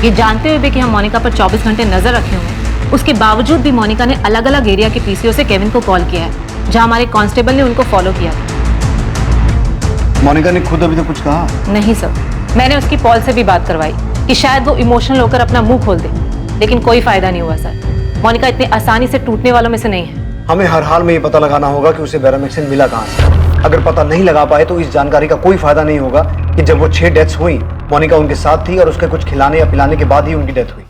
ये जानते हुए भी कि हम मोनिका पर 24 घंटे नजर रखे हुए हैं, उसके बावजूद भी मोनिका ने अलग अलग एरिया के पीसीओ से केविन को कॉल किया है, जहां हमारे कांस्टेबल ने उनको फॉलो किया। मोनिका ने खुद अभी तक कुछ कहा नहीं सर, मैंने उसकी पॉल से भी बात करवाई कि शायद वो इमोशनल होकर अपना मुंह खोल दे, लेकिन कोई फायदा नहीं हुआ सर। मोनिका इतनी आसानी से टूटने वालों में से नहीं है। हमें हर हाल में ये पता लगाना होगा कि उसे बैरामैक्सिन मिला कहां से। अगर पता नहीं लगा पाए तो इस जानकारी का कोई फायदा नहीं होगा कि जब वो 6 डेथ्स हुई, मोनिका उनके साथ थी और उसके कुछ खिलाने या पिलाने के बाद ही उनकी डेथ हुई।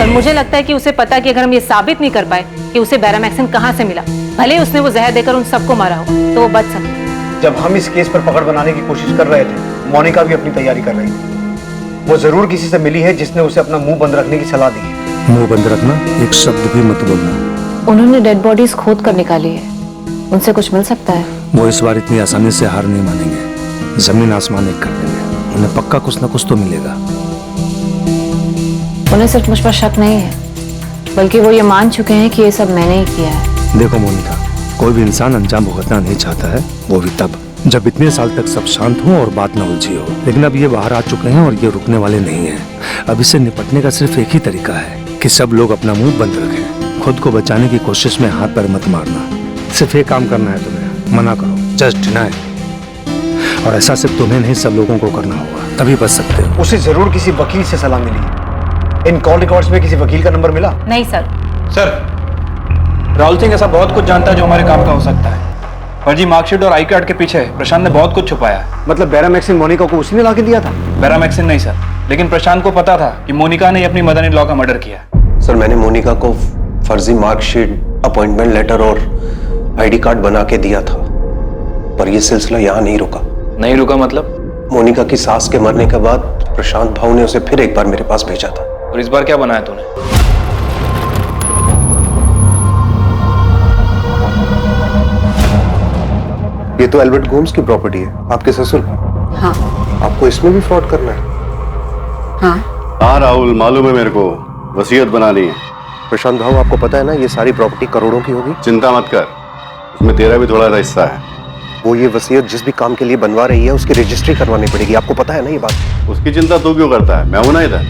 मुझे लगता है कि उसे पता है कि अगर हम ये साबित नहीं कर पाए कि उसे बैरामैक्सिन कहां से मिला, भले उसने वो जहर देकर उन सबको मारा हो, तो वो बच सकता। जब हम इस केस पर पकड़ बनाने की कोशिश कर रहे थे, मोनिका भी अपनी तैयारी कर रही थी। वो जरूर किसी से मिली है जिसने उसे अपना मुंह बंद रखने की सलाह दी है। मुंह बंद रखना, एक शब्द भी मत बोलना। उन्होंने डेड बॉडीज खोद कर निकाली है, उनसे कुछ मिल सकता है। वो इस बार इतनी आसानी से हार नहीं मानेंगे, जमीन आसमान एक कर देंगे। उन्हें पक्का कुछ न कुछ तो मिलेगा। उन्हें सिर्फ मुझ पर शक नहीं है, बल्कि वो ये मान चुके हैं कि ये सब मैंने ही किया है। देखो मोनिका, कोई भी इंसान अंजाम भुगतना नहीं चाहता है, वो भी तब जब इतने साल तक सब शांत हो और बात न उलझी हो। लेकिन अब ये बाहर आ चुके हैं और ये रुकने वाले नहीं हैं। अब इससे निपटने का सिर्फ एक ही तरीका है कि सब लोग अपना मुंह बंद रखें। खुद को बचाने की कोशिश में हाथ पैर मत मारना। सिर्फ एक काम करना है तुम्हें, मना करो, जस्ट डिनाई। और ऐसा सिर्फ तुम्हें नहीं, सब लोगों को करना होगा, तभी बच सकते हो। उसे जरूर किसी वकील से सलाह मिली। इन कॉल रिकॉर्ड्स में किसी वकील का नंबर मिला? नहीं सर। सर, राहुल सिंह ऐसा बहुत कुछ जानता है जो हमारे काम का हो सकता है। फर्जी मार्कशीट और आई कार्ड के पीछे प्रशांत ने बहुत कुछ छुपाया है। मतलब बैरामैक्सिन मोनिका को उसने ला के दिया था? बैरामैक्सिन नहीं सर, लेकिन प्रशांत को पता था कि मोनिका ने अपनी मदर इन लॉ का मर्डर किया है। सर मैंने मोनिका को फर्जी मार्कशीट, अपॉइंटमेंट लेटर और आईडी कार्ड बना के दिया था, पर यह सिलसिला यहां नहीं रुका। नहीं रुका मतलब? मोनिका की सास के मरने के बाद प्रशांत भाऊ ने उसे फिर एक बार मेरे पास भेजा था। और इस बार क्या बनाया तूने? ये तो एल्बर्ट गोम्स की प्रॉपर्टी है, आपके ससुर की। हाँ। आपको इसमें भी फ्रॉड करना है? हाँ राहुल, मालूम है मेरे को, वसीयत बनानी है। प्रशांत भाऊ आपको पता है ना, ये सारी प्रॉपर्टी करोड़ों की होगी। चिंता मत कर, उसमें तेरा भी थोड़ा हिस्सा है। वो ये वसीयत जिस भी काम के लिए बनवा रही है उसकी रजिस्ट्री करवानी पड़ेगी, आपको पता है ना ये बात। उसकी चिंता तू क्यों करता है, मैं हूं ना इधर,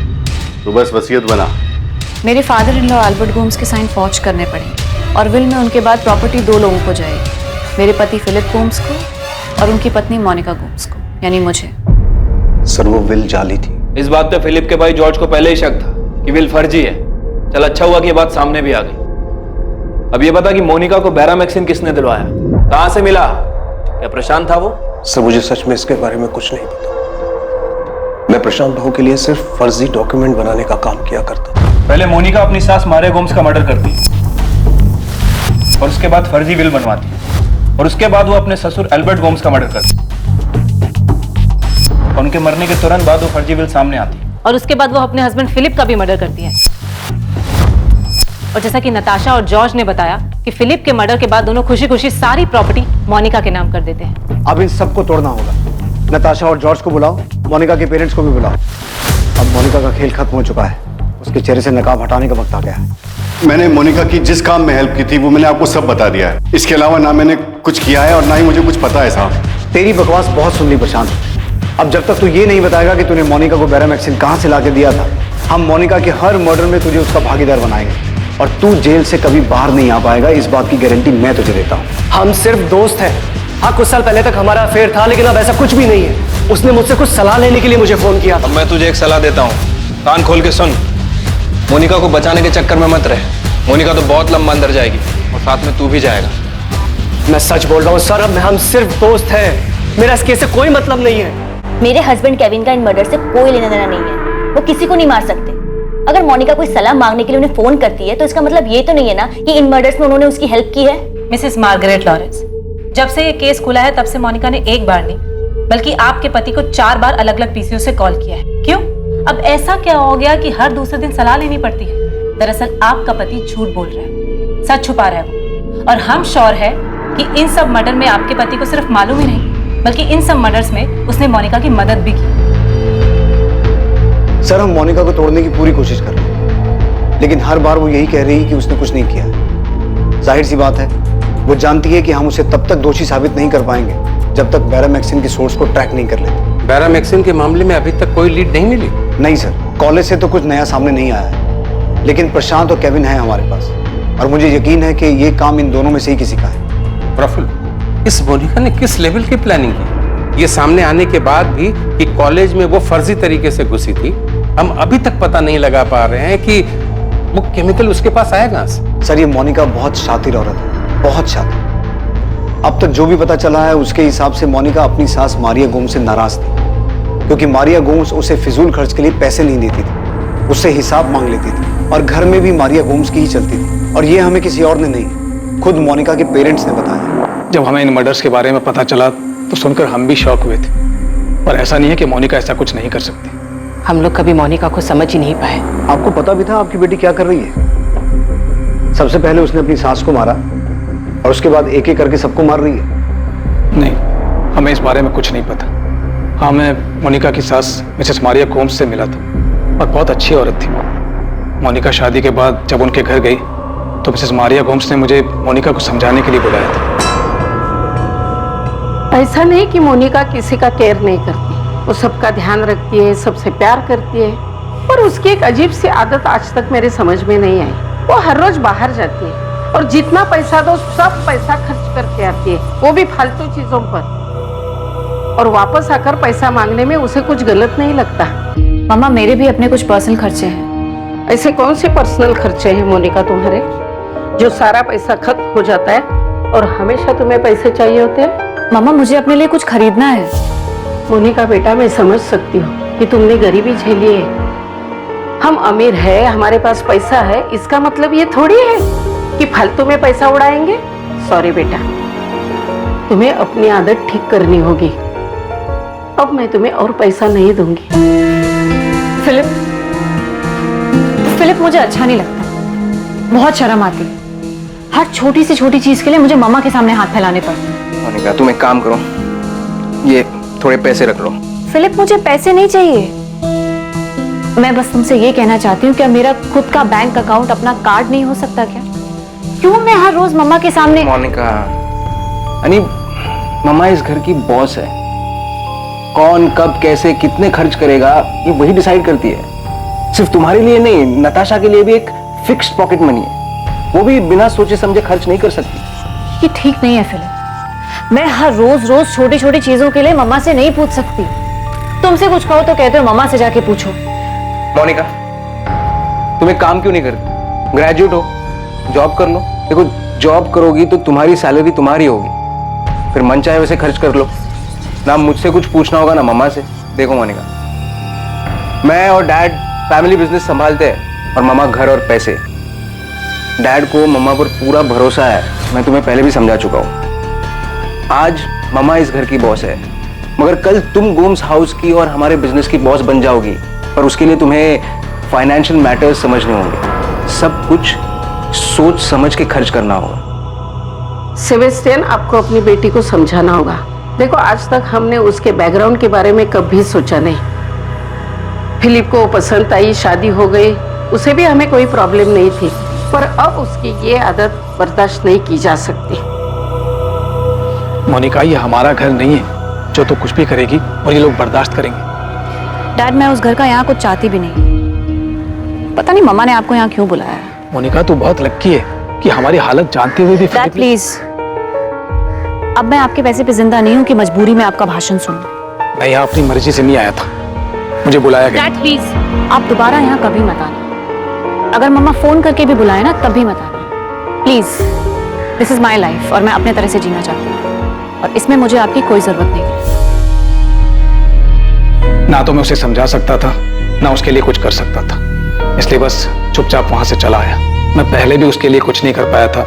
तू बस वसीयत बना। मेरे father in law Albert Gomes के साइन फॉर्ज करने पड़ेंगे और विल में उनके बाद प्रॉपर्टी 2 लोगों को जाएगी, मेरे पति फिलिप गोम्स को और उनकी पत्नी मोनिका गोम्स को, यानी मुझे। सर वो विल जाली थी। इस बात पे फिलिप के भाई जॉर्ज को पहले ही शक था कि विल फर्जी है। चल अच्छा हुआ कि ये बात सामने भी आ गई। अब ये बता कि मोनिका को बैरामैक्सिन किसने दिलवाया, कहां से मिला, क्या प्रशांत था वो? सर मुझे सच में इसके बारे में कुछ नहीं पता। मैं प्रशांत भाऊ के लिए सिर्फ फर्जी डॉक्यूमेंट बनाने का काम किया करता था। पहले मोनिका अपनी सास मारिया गोम्स का मर्डर करती और उसके बाद फर्जी विल बनवाती और उसके बाद वो अपने ससुर एल्बर्ट गोम्स का मर्डर करती और उनके मरने के तुरंत बाद वो फर्जी विल सामने आती और उसके बाद वो अपने हस्बैंड फिलिप का भी मर्डर करती है। और जैसा कि नताशा और जॉर्ज ने बताया कि फिलिप के मर्डर के बाद दोनों खुशी खुशी सारी प्रॉपर्टी मोनिका के नाम कर देते हैं। अब इन सबको तोड़ना होगा। नताशा और जॉर्ज को बुलाओ, मोनिका के पेरेंट्स को भी बुलाओ। अब मोनिका का खेल खत्म हो चुका है, उसके चेहरे से नकाब हटाने का वक्त आ गया है। मैंने मोनिका की जिस काम में हेल्प की थी वो मैंने आपको सब बता दिया है। इसके अलावा ना मैंने कुछ किया है और ना ही मुझे कुछ पता है साहब। तेरी बकवास बहुत सुन ली प्रशांत। अब जब तक तू ये नहीं बताएगा कि तूने मोनिका को बैरामैक्सिन कहां से लाके दिया था, हम मोनिका के हर मर्डर में तुझे उसका भागीदार बनाएंगे और तू जेल से कभी बाहर नहीं आ पाएगा। इस बात की गारंटी मैं तुझे देता हूँ। हम सिर्फ दोस्त हैं। हाँ, कुछ साल पहले तक हमारा अफेयर था, लेकिन अब ऐसा कुछ भी नहीं है। उसने मुझसे कुछ सलाह लेने के लिए मुझे फोन किया था। अब मैं तुझे एक सलाह देता हूँ, कान खोल के सुन। मोनिका को बचाने के चक्कर में मत रहे। मोनिका तो बहुत लंबा अंदर जाएगी और साथ में तू भी जाएगा। मैं सच बोल रहा हूँ सर, अब हम सिर्फ दोस्त हैं। मेरा इस केस से कोई मतलब नहीं है। मेरे हस्बैंड केविन का इन मर्डर से कोई लेना देना नहीं है। वो किसी को नहीं मार सकते। अगर मोनिका कोई सलाह मांगने के लिए उन्हें फोन करती है तो इसका मतलब ये तो नहीं है ना कि इन मर्डर्स में उन्होंने उसकी हेल्प की है। मिसेस मार्गरेट लॉरेंस, जब से ये केस खुला है तब से मोनिका ने एक बार नहीं बल्कि आपके पति को 4 बार अलग अलग पीसीओ से कॉल किया है। क्यों? अब ऐसा क्या हो गया कि हर दूसरे दिन सलाह लेनी पड़ती है? दरअसल आपका पति झूठ बोल रहा है, सच छुपा रहा है वो। और हम श्योर है कि इन सब मर्डर में आपके पति को सिर्फ मालूम ही नहीं बल्कि इन सब मर्डर्स में उसने मोनिका की मदद भी की। सर हम मोनिका को तोड़ने की पूरी कोशिश कर रहे हैं, लेकिन हर बार वो यही कह रही है कि उसने कुछ नहीं किया। जाहिर सी बात है, वो जानती है कि हम उसे तब तक दोषी साबित नहीं कर पाएंगे जब तक बैरामैक्सिन की सोर्स को ट्रैक नहीं कर लेते। बैरामैक्सिन के मामले में अभी तक कोई लीड नहीं मिली? नहीं सर, कॉलेज से तो कुछ नया सामने नहीं आया है, लेकिन प्रशांत और केविन है हमारे पास और मुझे यकीन है कि ये काम इन दोनों में से ही किसी का है। प्रफुल्ल, इस मोनिका ने किस लेवल की प्लानिंग की? ये सामने आने के बाद भी कि कॉलेज में वो फर्जी तरीके से घुसी थी, हम अभी तक पता नहीं लगा पा रहे हैं कि वो केमिकल उसके पास आया कहां से। सर ये मोनिका बहुत शातिर औरत है, बहुत शातिर। अब तक जो भी पता चला है उसके हिसाब से मोनिका अपनी सास मारिया गोम्स से नाराज थी, क्योंकि मारिया गोम्स उसे फिजूल खर्च के लिए पैसे नहीं देती थी, उससे हिसाब मांग लेती थी और घर में भी मारिया गोम्स की ही चलती थी। और ये हमें किसी और ने नहीं, खुद मोनिका के पेरेंट्स ने बताया। जब हमें इन मर्डर्स के बारे में पता चला तो सुनकर हम भी शॉक हुए थे, पर ऐसा नहीं है कि मोनिका ऐसा कुछ नहीं कर सकती। हम लोग कभी मोनिका को समझ ही नहीं पाए। आपको पता भी था आपकी बेटी क्या कर रही है? सबसे पहले उसने अपनी सास को मारा और उसके बाद एक एक करके सबको मार रही है। नहीं, हमें इस बारे में कुछ नहीं पता। हाँ, मैं मोनिका की सास मिसेस मारिया गोम्स से मिला था और बहुत अच्छी औरत थी। मोनिका शादी के बाद जब उनके घर गई तो मिसेस मारिया गोम्स ने मुझे मोनिका को समझाने के लिए बुलाया था। ऐसा नहीं कि मोनिका किसी का केयर नहीं करती, वो सबका ध्यान रखती है, सबसे प्यार करती है, पर उसकी एक अजीब सी आदत आज तक मेरे समझ में नहीं आई। वो हर रोज बाहर जाती है और जितना पैसा दो सब पैसा खर्च करके आती है, वो भी फालतू चीजों पर, और वापस आकर पैसा मांगने में उसे कुछ गलत नहीं लगता। मामा मेरे भी अपने कुछ पर्सनल खर्चे हैं। ऐसे कौन से पर्सनल खर्चे हैं मोनिका तुम्हारे, जो सारा पैसा खत्म हो जाता है और हमेशा तुम्हें पैसे चाहिए होते हैं? मामा मुझे अपने लिए कुछ खरीदना है। मोनिका बेटा, मैं समझ सकती हूँ, कि तुमने गरीबी झेली है। हम अमीर है, हमारे पास पैसा है, इसका मतलब ये थोड़ी है कि फालतू में पैसा उड़ाएंगे। सॉरी बेटा, तुम्हें अपनी आदत ठीक करनी होगी। अब मैं तुम्हें और पैसा नहीं दूंगी। फिलिप मुझे अच्छा नहीं लगता, बहुत शर्म आती है। हर छोटी से छोटी चीज के लिए मुझे मम्मा के सामने हाथ फैलाने पड़ते हैं। मोनिका तुम एक काम करो, ये थोड़े पैसे रख लो। फिलिप मुझे पैसे नहीं चाहिए, मैं बस तुमसे ये कहना चाहती हूँ, क्या मेरा खुद का बैंक अकाउंट अपना कार्ड नहीं हो सकता क्या? क्यों मैं हर रोज मम्मा के सामने? मोनिका, यानी मम्मा इस घर की बॉस है, कौन कब कैसे कितने खर्च करेगा ये वही डिसाइड करती है। सिर्फ तुम्हारे लिए नहीं, नताशा के लिए भी एक फिक्स्ड पॉकेट मनी है, वो भी बिना सोचे समझे खर्च नहीं कर सकती। ये ठीक नहीं है फिलिप, मैं हर रोज छोटी छोटी चीजों के लिए मम्मा से नहीं पूछ सकती। तुमसे कुछ कहो तो कहते हो मम्मा से जाके पूछो। मोनिका तुम एक काम क्यों नहीं करती? ग्रेजुएट हो, जॉब कर लो। देखो जॉब करोगी तो तुम्हारी सैलरी तुम्हारी होगी, फिर मन चाहे वैसे खर्च कर लो, ना मुझसे कुछ पूछना होगा ना मम्मा से। देखो मोनिका, मैं और डैड फैमिली बिजनेस संभालते हैं और मम्मा घर और पैसे। डैड को मम्मा पर पूरा भरोसा है, मैं तुम्हें पहले भी समझा चुका हूं। आज मम्मा इस घर की बॉस है, मगर कल तुम गोम्स हाउस की और हमारे बिजनेस की बॉस बन जाओगी, पर उसके लिए तुम्हें फाइनेंशियल मैटर्स समझने होंगे। सब कुछ सोच समझ के खर्च करना होगा। सेबेस्टियन, आपको अपनी बेटी को समझाना होगा। देखो आज तक हमने उसके बैकग्राउंड के बारे में कभी सोचा नहीं। फिलिप को पसंद आई, शादी हो गई, उसे भी हमें कोई प्रॉब्लम नहीं थी, पर अब उसकी ये आदत बर्दाश्त नहीं की जा सकती। मोनिका ये हमारा घर नहीं है जो तो कुछ भी करेगी और ये लोग बर्दाश्त करेंगे। डैड मैं उस घर का यहाँ कुछ चाहती भी नहीं, पता नहीं मम्मा ने आपको यहाँ क्यों बुलाया है। मोनिका तू बहुत लक्की है कि हमारी हालत जानते हुए भी डैड प्लीज, अब मैं आपके पैसे पे जिंदा नहीं हूँ कि मजबूरी में आपका भाषण सुनूं। मैं यहाँ अपनी मर्जी से नहीं आया था, मुझे बुलाया गया। डैड प्लीज, आप दोबारा यहाँ कभी मत आना। अगर मम्मा फोन करके भी बुलाए ना तब भी मत आना please. This is my life और मैं अपने तरह से जीना चाहती हूँ और इसमें मुझे आपकी कोई जरूरत नहीं है। ना तो मैं उसे समझा सकता था ना उसके लिए कुछ कर सकता था, इसलिए बस चुपचाप वहां से चला आया। मैं पहले भी उसके लिए कुछ नहीं कर पाया था,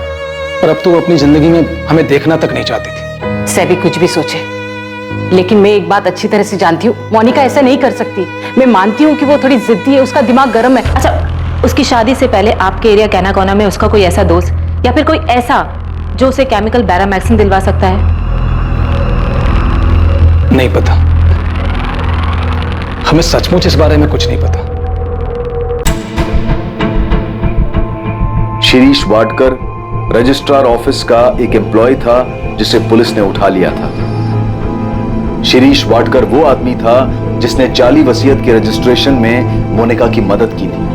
पर अब तो अपनी जिंदगी में हमें देखना तक नहीं चाहती थी। सेबी कुछ भी सोचे, लेकिन मैं एक बात अच्छी तरह से जानती हूँ, मोनिका ऐसा नहीं कर सकती। मैं मानती हूँ कि वो थोड़ी जिद्दी है, उसका दिमाग गर्म है। अच्छा, उसकी शादी से पहले आपके एरिया कैना कोना में उसका कोई ऐसा दोस्त या फिर कोई ऐसा जो उसे केमिकल बैरामैक्सिन दिलवा सकता है? नहीं पता, हमें सचमुच इस बारे में कुछ नहीं पता। शिरीष वाडकर रजिस्ट्रार ऑफिस का एक एम्प्लॉय था जिसे पुलिस ने उठा लिया था। शिरीष वाडकर वो आदमी था जिसने जाली वसीयत के रजिस्ट्रेशन में मोनिका की मदद की थी।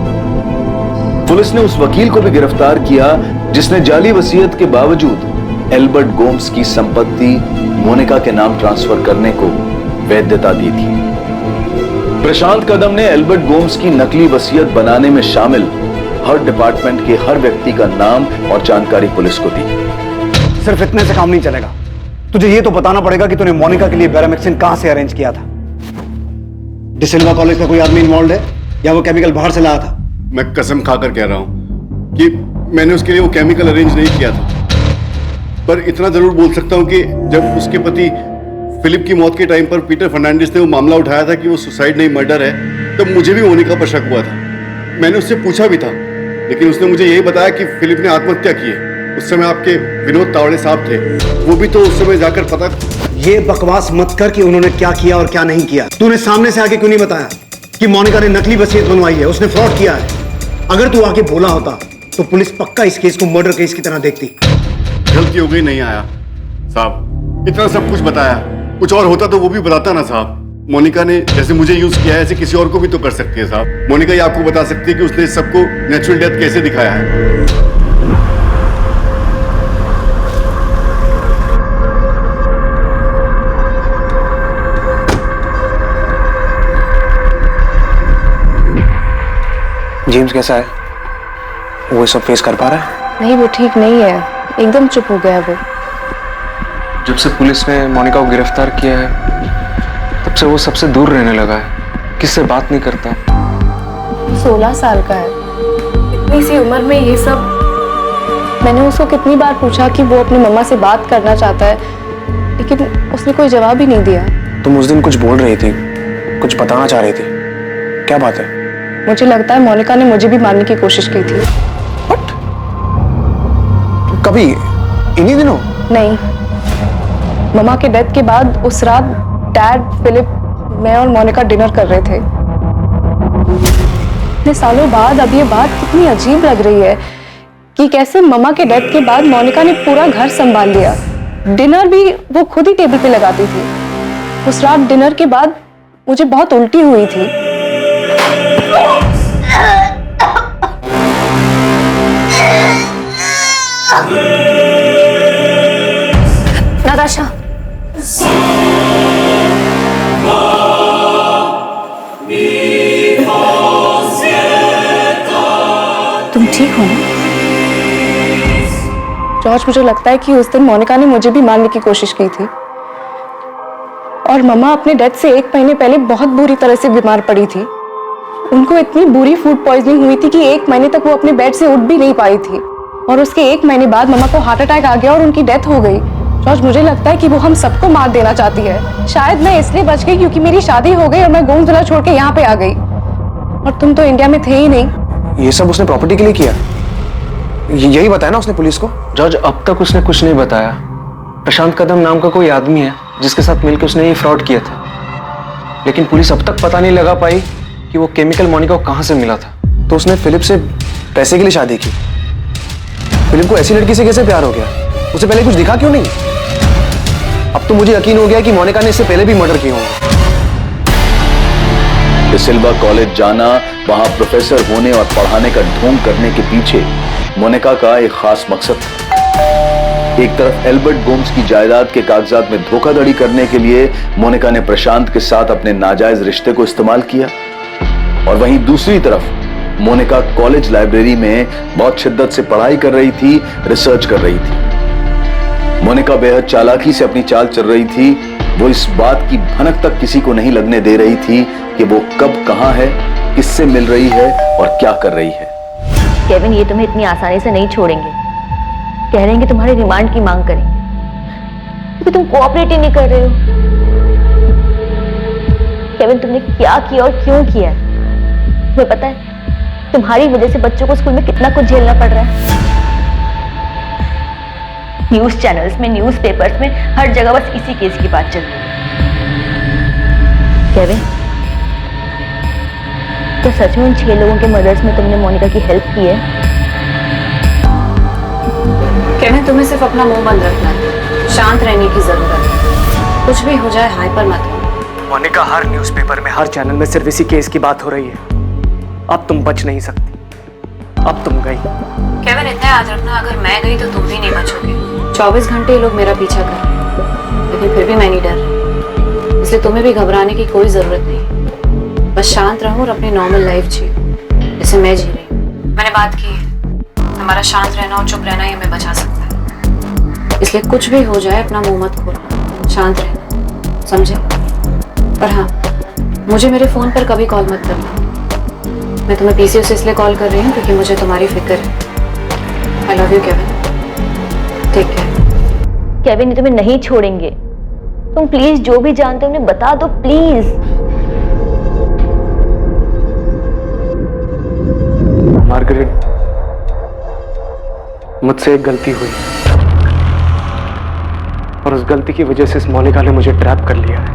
पुलिस ने उस वकील को भी गिरफ्तार किया जिसने जाली वसीयत के बावजूद एल्बर्ट गोम्स की संपत्ति मोनिका के नाम ट्रांसफर करने को वैधता दी थी। प्रशांत कदम ने एल्बर्ट गोम्स की नकली वसीयत बनाने में शामिल हर डिपार्टमेंट के हर व्यक्ति का नाम और जानकारी पुलिस को दी। सिर्फ इतने से काम नहीं चलेगा, तुझे ये तो बताना पड़ेगा कि तूने मोनिका के लिए बैरामैक्सिन कहां से अरेंज किया था। डिसिल्वा कॉलेज का कोई आदमी इन्वॉल्व है या वो केमिकल बाहर से लाया था? मैं कसम खाकर कह रहा हूं कि मैंने उसके लिए वो केमिकल अरेंज नहीं किया था, पर इतना जरूर बोल सकता हूं कि जब उसके पति फिलिप की मौत के टाइम पर पीटर फर्नांडिस ने वो मामला उठाया था कि वो सुसाइड नहीं मर्डर है, तब मुझे भी मोनिका पर शक हुआ था। मैंने उससे पूछा भी था, लेकिन उसने मुझे यही बताया कि फिलिप ने आत्महत्या की है। उस समय आपके विनोद तावड़े साहब थे, वो भी तो उस समय जाकर पता। ये बकवास मत कर कि उन्होंने क्या किया और क्या नहीं किया। तूने सामने से आके क्यों नहीं बताया कि मोनिका ने नकली वसीयत बनवाई है, उसने फ्रॉड किया है? अगर तू आके बोला होता तो पुलिस पक्का इस केस को मर्डर केस की तरह देखती। गलती हो गई, नहीं आया साहब, इतना सब कुछ बताया, कुछ और होता तो वो भी बताता ना साहब। मोनिका ने जैसे मुझे यूज किया है ऐसे किसी और को भी तो कर सकती है साहब। मोनिका ये आपको बता सकती है कि उसने सबको नेचुरल डेथ कैसे दिखाया है। जेम्स कैसा है? वो सब फेस कर पा रहा है? नहीं, वो ठीक नहीं है, एकदम चुप हो गया वो। जब से पुलिस ने मोनिका को गिरफ्तार किया है तब से वो सबसे दूर रहने लगा है। किससे बात नहीं करता? 16 साल का है, इतनी सी उम्र में ये सब। मैंने उसको कितनी बार पूछा कि वो अपनी मम्मा से बात करना चाहता है, लेकिन उसने कोई जवाब ही नहीं दिया। तुम उस दिन कुछ बोल रही थी, कुछ बताना चाह रही थी, क्या बात है? मुझे लगता है मोनिका ने मुझे भी मारने की कोशिश की थी। कभी? इन्हीं दिनों? नहीं, मम्मा के डेथ के बाद उस रात डैड, फिलिप, मैं और मोनिका डिनर कर रहे थे। इतने सालों बाद अब ये बात कितनी अजीब लग रही है कि कैसे मम्मा के डेथ के बाद मोनिका ने पूरा घर संभाल लिया। डिनर भी वो खुद ही टेबल पे लगाती थी। उस रात डिनर के बाद मुझे बहुत उल्टी हुई थी। नाताशा, तुम ठीक हो ना? जॉर्ज, मुझे लगता है कि उस दिन मोनिका ने मुझे भी मारने की कोशिश की थी। और मम्मा अपने डेथ से 1 महीने पहले बहुत बुरी तरह से बीमार पड़ी थी। उनको इतनी बुरी फूड पॉइजनिंग हुई थी कि 1 महीने तक वो अपने बेड से उठ भी नहीं पाई थी। और उसके 1 महीने बाद मम्मा को हार्ट अटैक आ गया और उनकी डेथ हो गई। जॉर्ज, मुझे लगता है कि वो हम सबको मार देना चाहती है। शायद मैं इसलिए बच गई क्योंकि मेरी शादी हो गई और मैं गोंदवाला छोड़ के यहाँ पे आ गई। और तुम तो इंडिया में थे ही नहीं। ये सब उसने प्रॉपर्टी के लिए किया? यही बताया ना उसने पुलिस को? जॉर्ज, अब तक उसने कुछ नहीं बताया। प्रशांत कदम नाम का कोई आदमी है जिसके साथ मिलकर उसने ये फ्रॉड किया था, लेकिन पुलिस अब तक पता नहीं लगा पाई कि वो केमिकल मोनिका को कहां से मिला था। तो उसने फिलिप से पैसे के लिए शादी की। फिलिप को ऐसी लड़की से कैसे प्यार हो गया? उसे पहले कुछ दिखा क्यों नहीं? अब तो मुझे यकीन हो गया कि मोनिका ने इससे पहले भी मर्डर किया होगा। डिसिल्वा कॉलेज जाना, वहां प्रोफेसर होने और पढ़ाने का ढोंग करने के पीछे मोनिका का एक खास मकसद था। एक तरफ एल्बर्ट गोम्स की जायदाद के कागजात में धोखाधड़ी करने के लिए मोनिका ने प्रशांत के साथ अपने नाजायज रिश्ते को इस्तेमाल किया, और वहीं दूसरी तरफ मोनिका कॉलेज लाइब्रेरी में बहुत शिद्दत से पढ़ाई कर रही थी, रिसर्च कर रही थी। मोनिका बेहद चालाकी से अपनी चाल चल रही थी। वो इस बात की भनक तक किसी को नहीं लगने दे रही थी कि वो कब, कहां है, किससे मिल रही है और क्या कर रही है। केविन, ये तुम्हें इतनी आसानी से नहीं छोड़ेंगे। कह रहे हैं कि तुम्हारे रिमांड की मांग करेंगे क्योंकि तुम कोऑपरेट ही नहीं कर रहे हो। केविन, तुमने क्या किया और क्यों किया? तुम्हें पता है तुम्हारी वजह से बच्चों को स्कूल में कितना कुछ झेलना पड़ रहा है। न्यूज चैनल्स में, न्यूज पेपर्स में, हर जगह बस इसी केस की बात चल रही है। केविन, तो सच में उन 6 लोगों के मर्डर्स में तुमने मोनिका की हेल्प की है? केविन, तुम्हें सिर्फ अपना मुंह बंद रखना है, शांत रहने की जरूरत है। कुछ भी हो जाए हाइपर मत हो। मोनिका, हर न्यूज़पेपर में, हर चैनल में सिर्फ इसी केस की बात हो रही है। अब तुम बच नहीं सकती, अब तुम गई। केविन, इतना याद रखना, अगर मैं गई तो तुम भी नहीं बचोगे। 24 घंटे ये लोग मेरा पीछा कर रहे हैं, लेकिन फिर भी मैं नहीं डर रही। इसलिए तुम्हें भी घबराने की कोई जरूरत नहीं। बस शांत रहो और अपनी नॉर्मल लाइफ जियो जैसे मैं जी रही हूँ। मैंने बात की है, हमारा शांत रहना और चुप रहना ही हमें बचा सकता है। इसलिए कुछ भी हो जाए अपना मुंह मत खोलना, शांत रहना, समझे? पर हाँ, मुझे मेरे फोन पर कभी कॉल मत करना। मैं तुम्हें पीसीओ से इसलिए कॉल कर रही हूँ क्योंकि मुझे तुम्हारी फिक्र है। I love you Kevin, take care. Kevin, तुम्हें नहीं छोड़ेंगे। तुम प्लीज जो भी जानते हो उन्हें बता दो, प्लीज। मार्गरेट, मुझसे एक गलती हुई और उस गलती की वजह से इस मोनिका ने मुझे ट्रैप कर लिया है।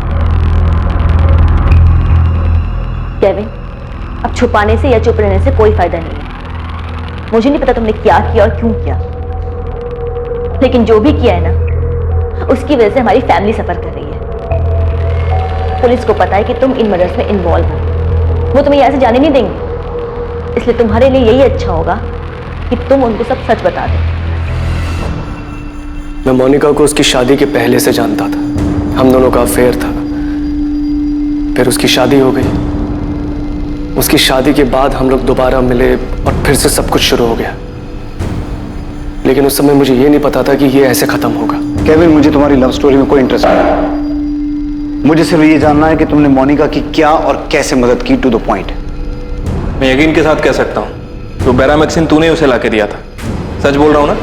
केविन, अब छुपाने से या चुप रहने से कोई फायदा नहीं है। मुझे नहीं पता तुमने क्या किया और क्यों किया, लेकिन जो भी किया है ना, उसकी वजह से हमारी फैमिली सफर कर रही है। पुलिस को पता है कि तुम इन मर्डर्स में इन्वॉल्व हो। वो तुम्हें यहाँ से जाने नहीं देंगे, इसलिए तुम्हारे लिए यही अच्छा होगा कि तुम उनको सब सच बता दो। मैं मोनिका को उसकी शादी के पहले से जानता था। हम दोनों का अफेयर था। फिर उसकी शादी हो गई। उसकी शादी के बाद हम लोग दोबारा मिले और फिर से सब कुछ शुरू हो गया। लेकिन उस समय मुझे ये नहीं पता था कि ये ऐसे खत्म होगा। केविन, मुझे तुम्हारी लव स्टोरी में कोई इंटरेस्ट नहीं। मुझे सिर्फ ये जानना है कि तुमने मोनिका की क्या और कैसे मदद की, टू द पॉइंट। मैं यकीन के साथ कह सकता हूं, जो बेरामैक्सिन तूने उसे लाके दिया था, सच बोल रहा हूं ना?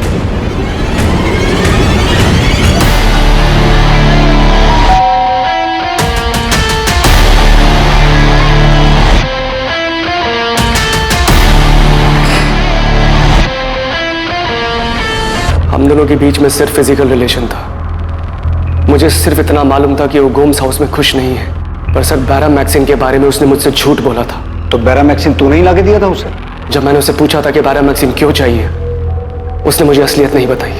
हम दोनों के बीच में सिर्फ फिजिकल रिलेशन था। मुझे सिर्फ इतना मालूम था कि वो गोम्स हाउस में खुश नहीं है, पर सर बेरामैक्सिन के बारे में उसने मुझसे झूठ बोला था। तो बेरामैक्सिन तूने ही लाके दिया था उसे? जब मैंने उसे पूछा था कि बेरामैक्सिन क्यों चाहिए, उसने मुझे असलियत नहीं बताई।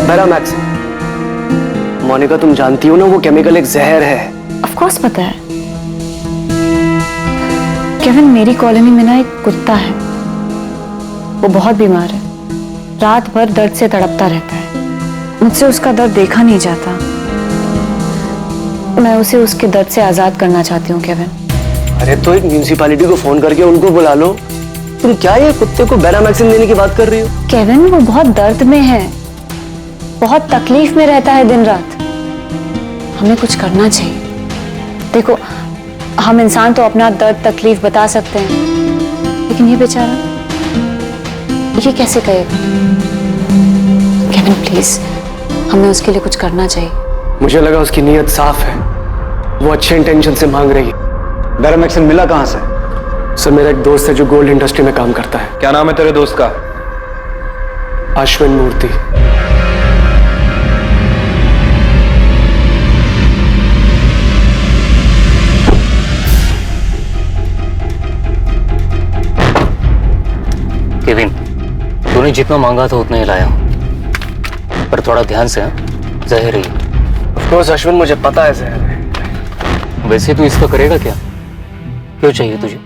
बेरामैक्सिन, मोनिका तुम जानती हो ना, वो केमिकल एक जहर है। ऑफ कोर्स पता है केविन, मेरी कॉलोनी में ना एक कुत्ता है, वो बहुत बीमार है, रात भर दर्द से तड़पता रहता है। मुझसे उसका दर्द देखा नहीं जाता। मैं उसे उसके दर्द से आजाद करना चाहती हूँ केविन। अरे तो एक म्यूनिसिपैलिटी को फोन करके उनको बुला लो। तुम क्या ये कुत्ते को बेरामैक्सिन देने की बात कर रही हो? केविन, वो बहुत दर्द में है, बहुत तकलीफ में रहता है दिन रात। हमें कुछ करना चाहिए। देखो, हम इंसान तो अपना दर्द तकलीफ बता सकते हैं, लेकिन ये बेचारा, ये कैसे कहेगा? केविन प्लीज, हमें उसके लिए कुछ करना चाहिए। मुझे लगा उसकी नीयत साफ है, वो अच्छे इंटेंशन से मांग रही है। बेरामैक्सिन मिला कहां से? सर, मेरा एक दोस्त है जो गोल्ड इंडस्ट्री में काम करता है। क्या नाम है तेरे दोस्त का? अश्विन मूर्ति। केविन, तूने जितना मांगा था उतना ही लाया हूं, पर थोड़ा ध्यान से, जहर ही। ऑफ कोर्स अश्विन, मुझे पता है जहर है। वैसे तू इसका करेगा क्या? क्यों चाहिए तुझे?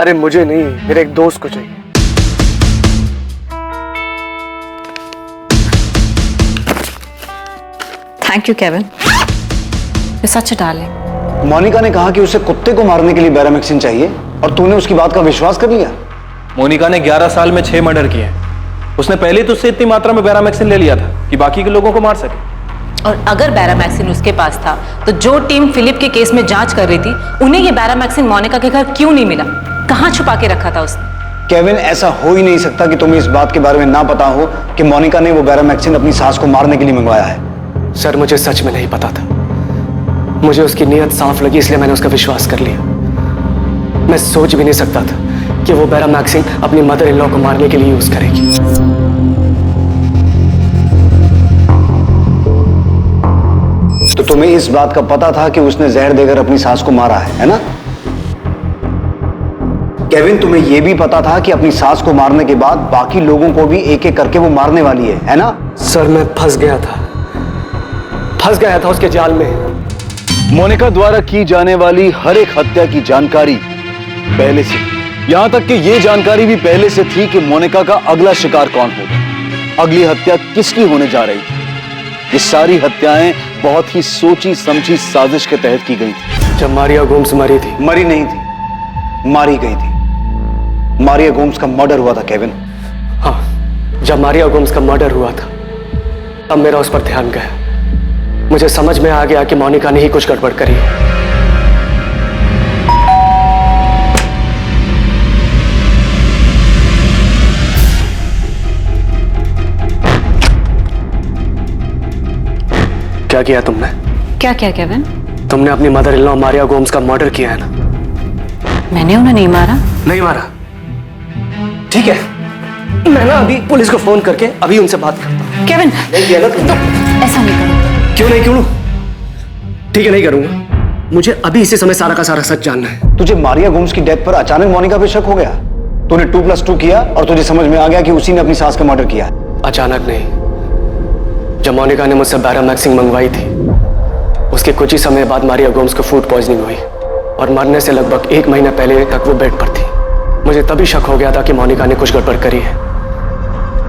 अरे मुझे नहीं, मेरे एक दोस्त को चाहिए। Thank you Kevin, you such a darling. Monica ने कहा कि उसे कुत्ते को मारने के लिए बेरामैक्सिन चाहिए, और तूने उसकी बात का विश्वास कर लिया। मोनिका ने 11 साल में 6 मर्डर किए हैं। उसने पहले तो उससे इतनी मात्रा में बेरामैक्सिन ले लिया था कि बाकी के लोगों को मार सके। और अगर बेरामैक्सिन उसके पास था, तो जो टीम फिलिप के केस में जांच कर रही थी, उन्हें ये बेरामैक्सिन मोनिका के घर क्यों नहीं मिला? कहां छुपा के रखा था उसने? केविन, ऐसा हो ही नहीं सकता कि तुम्हें इस बात के बारे में ना पता हो कि मोनिका ने वो बेरामैक्सिन अपनी सास को मारने के लिए मंगवाया है। सर, मुझे सच में नहीं पता था। मुझे उसकी नीयत साफ लगी, इसलिए मैंने उसका विश्वास कर लिया। मैं सोच भी नहीं सकता था कि वो बेरामैक्सिन अपनी मदर इन लॉ को मारने के लिए यूज करेगी। तो तुम्हें इस बात का पता था कि उसने जहर देकर अपनी सास को मारा है ना? केविन, तुम्हें यह भी पता था कि अपनी सास को मारने के बाद बाकी लोगों को भी एक एक करके वो मारने वाली है ना? सर, मैं फंस गया था उसके जाल में। मोनिका द्वारा की जाने वाली हर एक हत्या की जानकारी पहले से, यहां तक कि यह जानकारी भी पहले से थी कि मोनिका का अगला शिकार कौन होगा, अगली हत्या किसकी होने जा रही थी। ये सारी हत्याएं बहुत ही सोची समझी साजिश के तहत की गई थी। जब मारिया गोम्स मरी थी, मरी नहीं थी, मारी गई थी। मारिया गोम्स का मर्डर हुआ था केविन। हाँ, जब मारिया गोम्स का मर्डर हुआ था, तब मेरा उस पर ध्यान गया। मुझे समझ में आ गया कि मोनिका ने ही कुछ गड़बड़ करी है। क्या किया तुमने? क्या किया केविन? तुमने अपनी mother in law Maria Gomes का मर्डर किया है ना? मैंने उन्हें नहीं मारा। नहीं मारा? ठीक है, मैं ना अभी पुलिस को फोन करके अभी उनसे बात करता हूँ। केविन, नहीं किया ना तुमने? ऐसा नहीं करो। क्यों नहीं? ठीक है, नहीं करूंगा। मुझे अभी इसी समय सारा का सारा सच जानना है। तुझे मारिया गोम्स की डेथ पर अचानक मोनिका पे शक हो गया? तूने 2+2 किया और तुझे समझ में आ गया कि उसी ने अपनी सास का मर्डर किया। अचानक नहीं, जब मोनिका ने मुझसे बेरामैक्सिन मंगवाई थी, उसके कुछ ही समय बाद मारिया गोम्स को फूड पॉइजनिंग हुई और मरने से लगभग 1 महीना पहले तक वो बेड पर थी। मुझे तभी शक हो गया था कि मोनिका ने कुछ गड़बड़ करी है,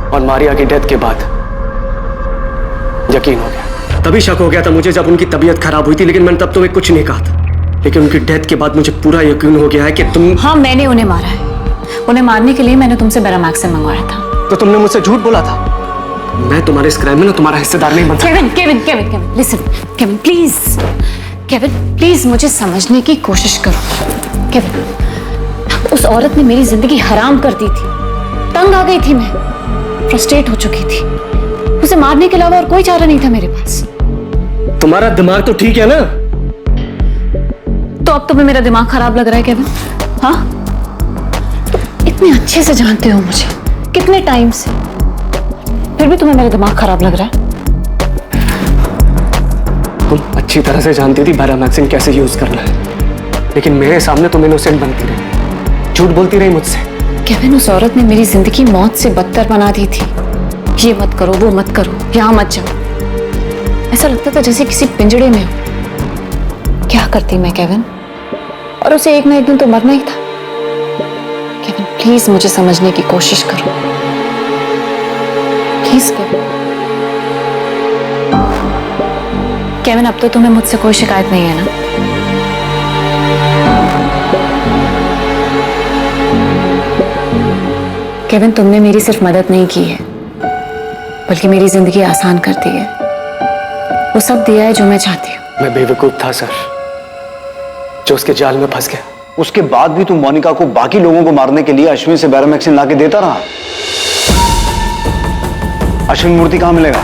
और मारिया की डेथ के बाद यकीन हो गया। तभी शक हो गया था मुझे जब उनकी तबीयत खराब हुई थी, लेकिन मैंने तब तुम्हें कुछ नहीं कहा था। लेकिन उनकी डेथ के बाद मुझे पूरा यकीन हो गया है कि तुम... हाँ, मैंने उन्हें मारा है। उन्हें मारने के लिए मैंने तुमसे बेरामैक्सिन मंगवाया था। तो तुमने मुझसे झूठ बोला था? मैं तुम्हारे इस क्राइम में ना तुम्हारा हिस्सेदार नहीं बनता। Kevin Kevin Kevin Kevin listen, Kevin please, Kevin please मुझे समझने की कोशिश करो। केविन, उस औरत ने मेरी जिंदगी हराम कर दी थी, तंग आ गई थी, मैं फ्रस्ट्रेट हो चुकी थी। उसे मारने के अलावा और कोई चारा नहीं था मेरे पास। तुम्हारा दिमाग तो ठीक है ना? तो अब तुम्हें मेरा दिमाग खराब लग रहा है केविन? हाँ, इतने अच्छे से जानते हो मुझे, कितने टाइम से, फिर भी तुम्हें मेरा दिमाग खराब लग रहा है? तुम अच्छी तरह से जानती थी बैरामैक्सिन कैसे यूज करना है, लेकिन मेरे सामने तुम इनोसेंट बनती रही, झूठ बोलती रही मुझसे। केविन, उस औरत ने मेरी जिंदगी मौत से बदतर बना दी थी। ये मत करो, वो मत करो, यहाँ मत जाओ। ऐसा लगता था जैसे किसी पिंजड़े में हो। क्या करती मैं केविन? और उसे एक ना एक दिन तो मरना ही था। केविन प्लीज मुझे समझने की कोशिश करो, प्लीज केविन। केविन, अब तो तुम्हें मुझसे कोई शिकायत नहीं है ना? केविन, तुमने मेरी सिर्फ मदद नहीं की है, बल्कि मेरी जिंदगी आसान कर दी है। वो सब दिया है जो मैं चाहती हूँ। मैं बेवकूफ था सर, जो उसके जाल में फंस गया। उसके बाद भी तुम मोनिका को बाकी लोगों को मारने के लिए अश्विन से बैरामैक्सिन लाके देता रहा। अश्विन मूर्ति कहां मिलेगा?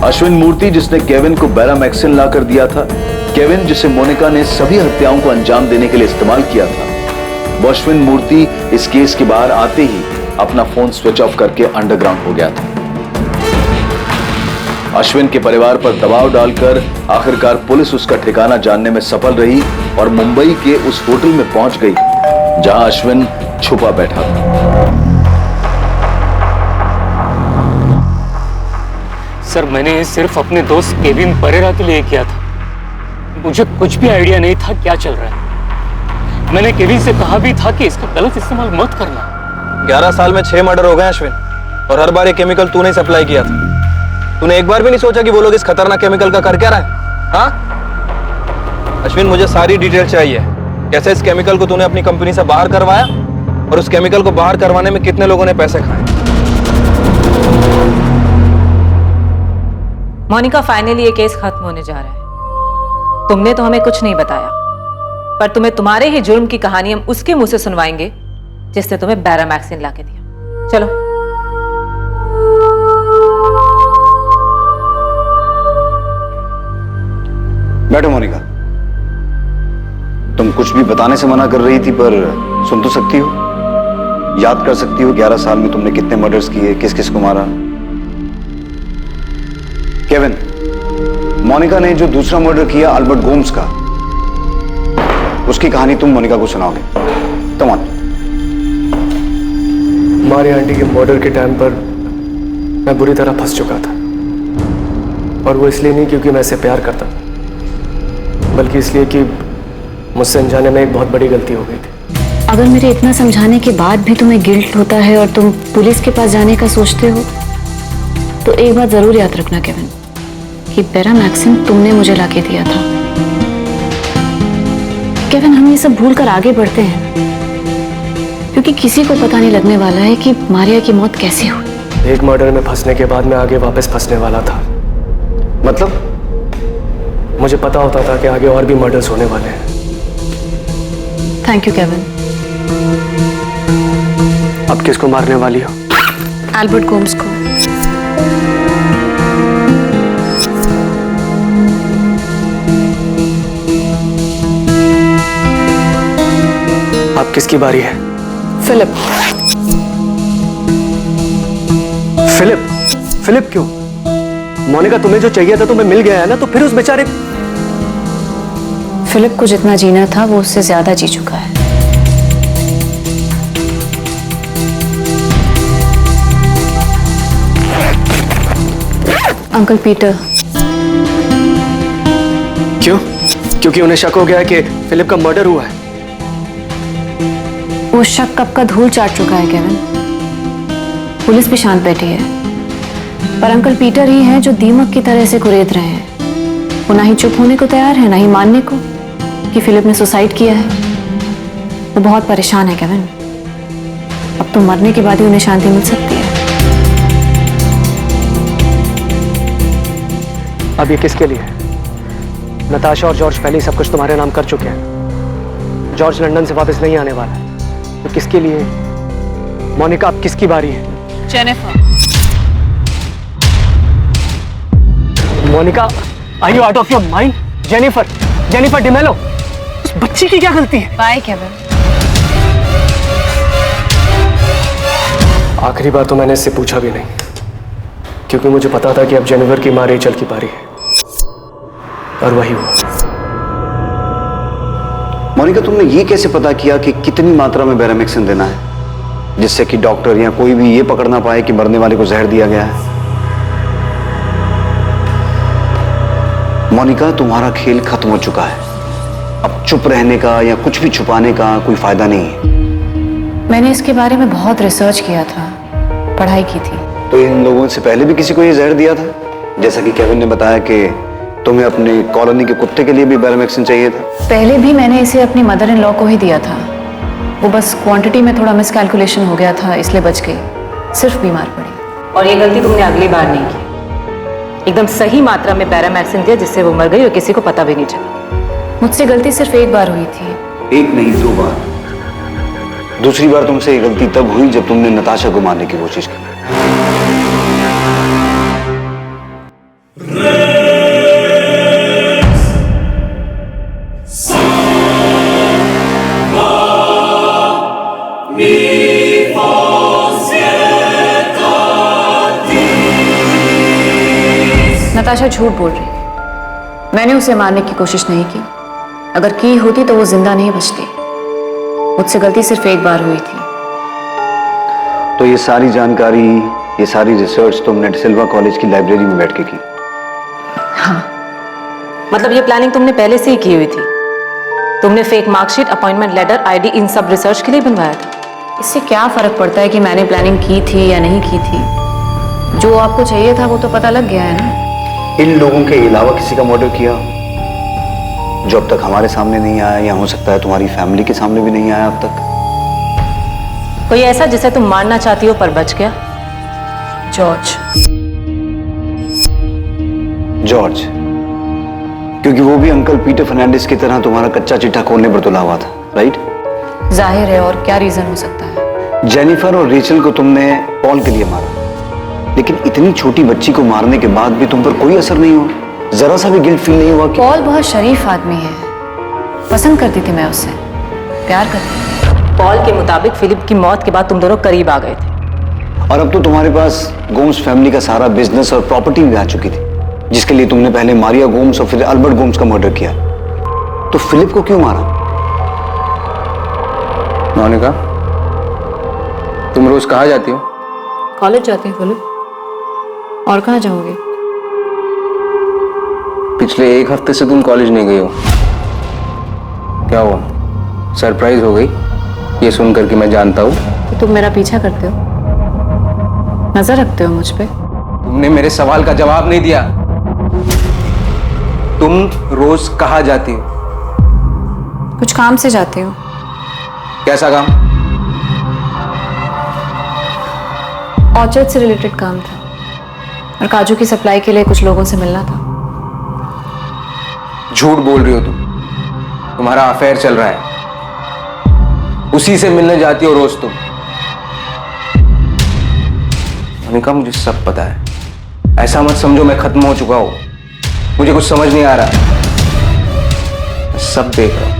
अश्विन मूर्ति जिसने केविन को बैरामैक्सिन लाकर दिया था, केविन जिसे मोनिका ने सभी हत्याओं को अंजाम देने के लिए इस्तेमाल किया था, वो अश्विन मूर्ति इस केस के बाहर आते ही अपना फोन स्विच ऑफ करके अंडरग्राउंड हो गया था। अश्विन के परिवार पर दबाव डालकर आखिरकार पुलिस उसका ठिकाना जानने में सफल रही और मुंबई के उस होटल में पहुंच गई जहां अश्विन छुपा बैठा था। सर, मैंने सिर्फ अपने दोस्त केविन परेरा के लिए किया था। मुझे कुछ भी आइडिया नहीं था क्या चल रहा है। मैंने केविन से कहा भी था कि इसका गलत इस्तेमाल मत करना। 11 साल में 6 मर्डर हो गए अश्विन, और हर बार ये केमिकल तूने ही सप्लाई किया था। तूने एक बार भी नहीं सोचा कि वो लोग इस खतरनाक केमिकल का कर क्या रहा है? हाँ अश्विन, मुझे सारी डिटेल चाहिए। कैसे इस केमिकल को तूने अपनी कंपनी से बाहर करवाया, और उस केमिकल को बाहर करवाने में कितने लोगों ने पैसे खाए? मोनिका, फाइनली ये केस खत्म होने जा रहा है। तुमने तो हमें कुछ नहीं बताया, पर तुम्हें तुम्हारे ही जुर्म की कहानी हम उसके मुंह से सुनवाएंगे जिसने तुम्हें बैरामैक्सिन लाके दिया। चलो। बैठो मोनिका। तुम कुछ भी बताने से मना कर रही थी, पर सुन तो सकती हो, याद कर सकती हो 11 साल में तुमने कितने मर्डर्स किए, किस किस को मारा। केविन, मोनिका ने जो दूसरा मर्डर किया अल्बर्ट गोम्स का, उसकी कहानी तुम मोनिका को सुनाओगे। Come on. हमारी आंटी के मर्डर के टाइम पर मैं बुरी तरह फंस चुका था, और वो इसलिए नहीं क्योंकि मैं इसे प्यार करता, बल्कि इसलिए कि मुझसे अनजाने में एक बहुत बड़ी गलती हो गई थी। अगर मेरे इतना समझाने के बाद भी तुम्हें गिल्ट होता है और तुम पुलिस के पास जाने का सोचते हो, तो एक बात जरूर याद रखना केविन, कि बैरामैक्सिन तुमने मुझे लाके दिया था। केविन, हम ये सब भूल कर आगे बढ़ते हैं, क्योंकि किसी को पता नहीं लगने वाला है कि मारिया की मौत कैसे हुई। एक मर्डर में फंसने के बाद मैं आगे वापस फंसने वाला था। मतलब? मुझे पता होता था कि आगे और भी मर्डर्स होने वाले हैं। Thank you Kevin. अब किसको मारने वाली हो? एल्बर्ट गोम्स को। अब किसकी बारी है? फिलिप। फिलिप? फिलिप क्यों? मोनिका, तुम्हें जो चाहिए था तुम्हें मिल गया है ना, तो फिर उस बेचारे। फिलिप को जितना जीना था वो उससे ज्यादा जी चुका है। Uncle Peter. क्यों? क्योंकि उन्हें शक हो गया है कि फिलिप का मर्डर हुआ है। वो शक कब का धूल चाट चुका है केविन। पुलिस भी शांत बैठी है, पर अंकल पीटर ही हैं जो दीमक की तरह से कुरेद रहे हैं। वो ना ही चुप होने को तैयार है, ना ही मानने को कि फिलिप ने सुसाइड किया है। वो बहुत परेशान है केविन। अब तो मरने के बाद ही उन्हें शांति मिल सकती है। अब ये किसके लिए है? नताशा और जॉर्ज पहले ही सब कुछ तुम्हारे नाम कर चुके हैं। जॉर्ज लंदन से वापस नहीं आने वाला है, तो किसके लिए? मोनिका, अब किसकी बारी है? Jennifer. Monica, are you out of your mind? Jennifer D'Mello, उस बच्ची की क्या गलती है? Bye Kevin. आखिरी बार तो मैंने इससे पूछा भी नहीं, क्योंकि मुझे पता था कि अब जेनिफर की मां रेचल की बारी है, और वही हुआ। मोनिका, तुमने ये कैसे पता किया कि कितनी मात्रा में बेरामेक्सिन देना है, जिससे कि डॉक्टर या कोई भी ये पकड़ ना पाए कि मरने वाले को जहर दिया गया है? मोनिका, तुम्हारा खेल खत्म हो चुका है। अब चुप रहने का या कुछ भी छुपाने का कोई फायदा नहीं है। मैंने इसके बारे में बहुत रिसर्च किया था, पढ़ाई की थी। तो इन लोगों से पहले भी किसी को ये जहर दिया था? जैसा कि केविन ने बताया कि तुम्हें अपने कॉलोनी के कुत्ते के लिए भी बेरामेक्सिन चाहिए था। पहले भी मैंने इसे अपनी मदर इन लॉ को ही दिया था। वो बस क्वांटिटी में थोड़ा मिसकैलकुलेशन हो गया था, इसलिए बच गई, सिर्फ बीमार पड़ी। और ये गलती तुमने अगली बार नहीं की। एकदम सही मात्रा में पैरामैक्सिन दिया, जिससे वो मर गई और किसी को पता भी नहीं चला। मुझसे गलती सिर्फ एक बार हुई थी। एक नहीं, 2 बार। दूसरी बार तुमसे ये गलती तब हुई जब तुमने नताशा को मारने की कोशिश की। नताशा झूठ बोल रही। मैंने उसे मारने की कोशिश नहीं की। अगर की होती तो वो जिंदा नहीं बचती। मुझसे गलती सिर्फ एक बार हुई थी। तो ये सारी जानकारी, ये सारी रिसर्च तुमने डिसिल्वा कॉलेज की लाइब्रेरी में बैठ के की? हाँ। मतलब ये प्लानिंग तुमने पहले से ही की हुई थी? तुमने fake marksheet, appointment letter, ID, इन सब रिसर्च के लिए बनवाया था? इससे क्या फर्क पड़ता है कि मैंने प्लानिंग की थी या नहीं की थी? जो आपको चाहिए था वो तो पता लग गया है ना। इन लोगों के अलावा किसी का मर्डर किया जो अब तक हमारे सामने नहीं आया, या हो सकता है तुम्हारी फैमिली के सामने भी नहीं आया अब तक? कोई ऐसा जिसे तुम मारना चाहती हो पर बच गया? जॉर्ज, क्योंकि वो भी अंकल पीटर फर्नांडिस की तरह तुम्हारा कच्चा चिट्ठा खोलने पर तुला हुआ था, राइट? जाहिर है, और क्या रीजन हो सकता है? जेनिफर और रेचल को तुमने पॉल के लिए मारा, लेकिन इतनी छोटी बच्ची को मारने के बाद भी तुम पर कोई असर नहीं हुआ? जरा सा भी गिल्ट फील नहीं हुआ कि पॉल बहुत शरीफ आदमी है, पसंद करती थी मैं उससे, प्यार करती थी। पॉल के मुताबिक फिलिप की मौत के बाद तुम दोनों करीब आ गए थे, और अब तो तुम्हारे पास गोम्स फैमिली का सारा बिजनेस और प्रॉपर्टी भी आ चुकी थी, जिसके लिए तुमने पहले मारिया गोम्स और फिर अल्बर्ट गोम्स का मर्डर किया। तो फिलिप को क्यों मारा? मोनिका, तुम रोज कहाँ जाती हो? कॉलेज जाती हूँ फिलिप, और कहाँ जाओगे? पिछले 1 हफ्ते से तुम कॉलेज नहीं गई हो, क्या हुआ? सरप्राइज हो गई ये सुनकर कि मैं जानता हूँ? तो तुम मेरा पीछा करते हो, नजर रखते हो मुझ पे? तुमने मेरे सवाल का जवाब नहीं दिया। तुम रोज कहाँ जाती हो? कुछ काम से जाती हूँ। कैसा काम? ऑर्चर्ड से रिलेटेड काम था, और काजू की सप्लाई के लिए कुछ लोगों से मिलना था। झूठ बोल रही हो तुम। तुम्हारा अफेयर चल रहा है, उसी से मिलने जाती हो रोज तुम। मोनिका, मुझे सब पता है, ऐसा मत समझो मैं खत्म हो चुका हूं। मुझे कुछ समझ नहीं आ रहा, मैं सब देख रहा हूं,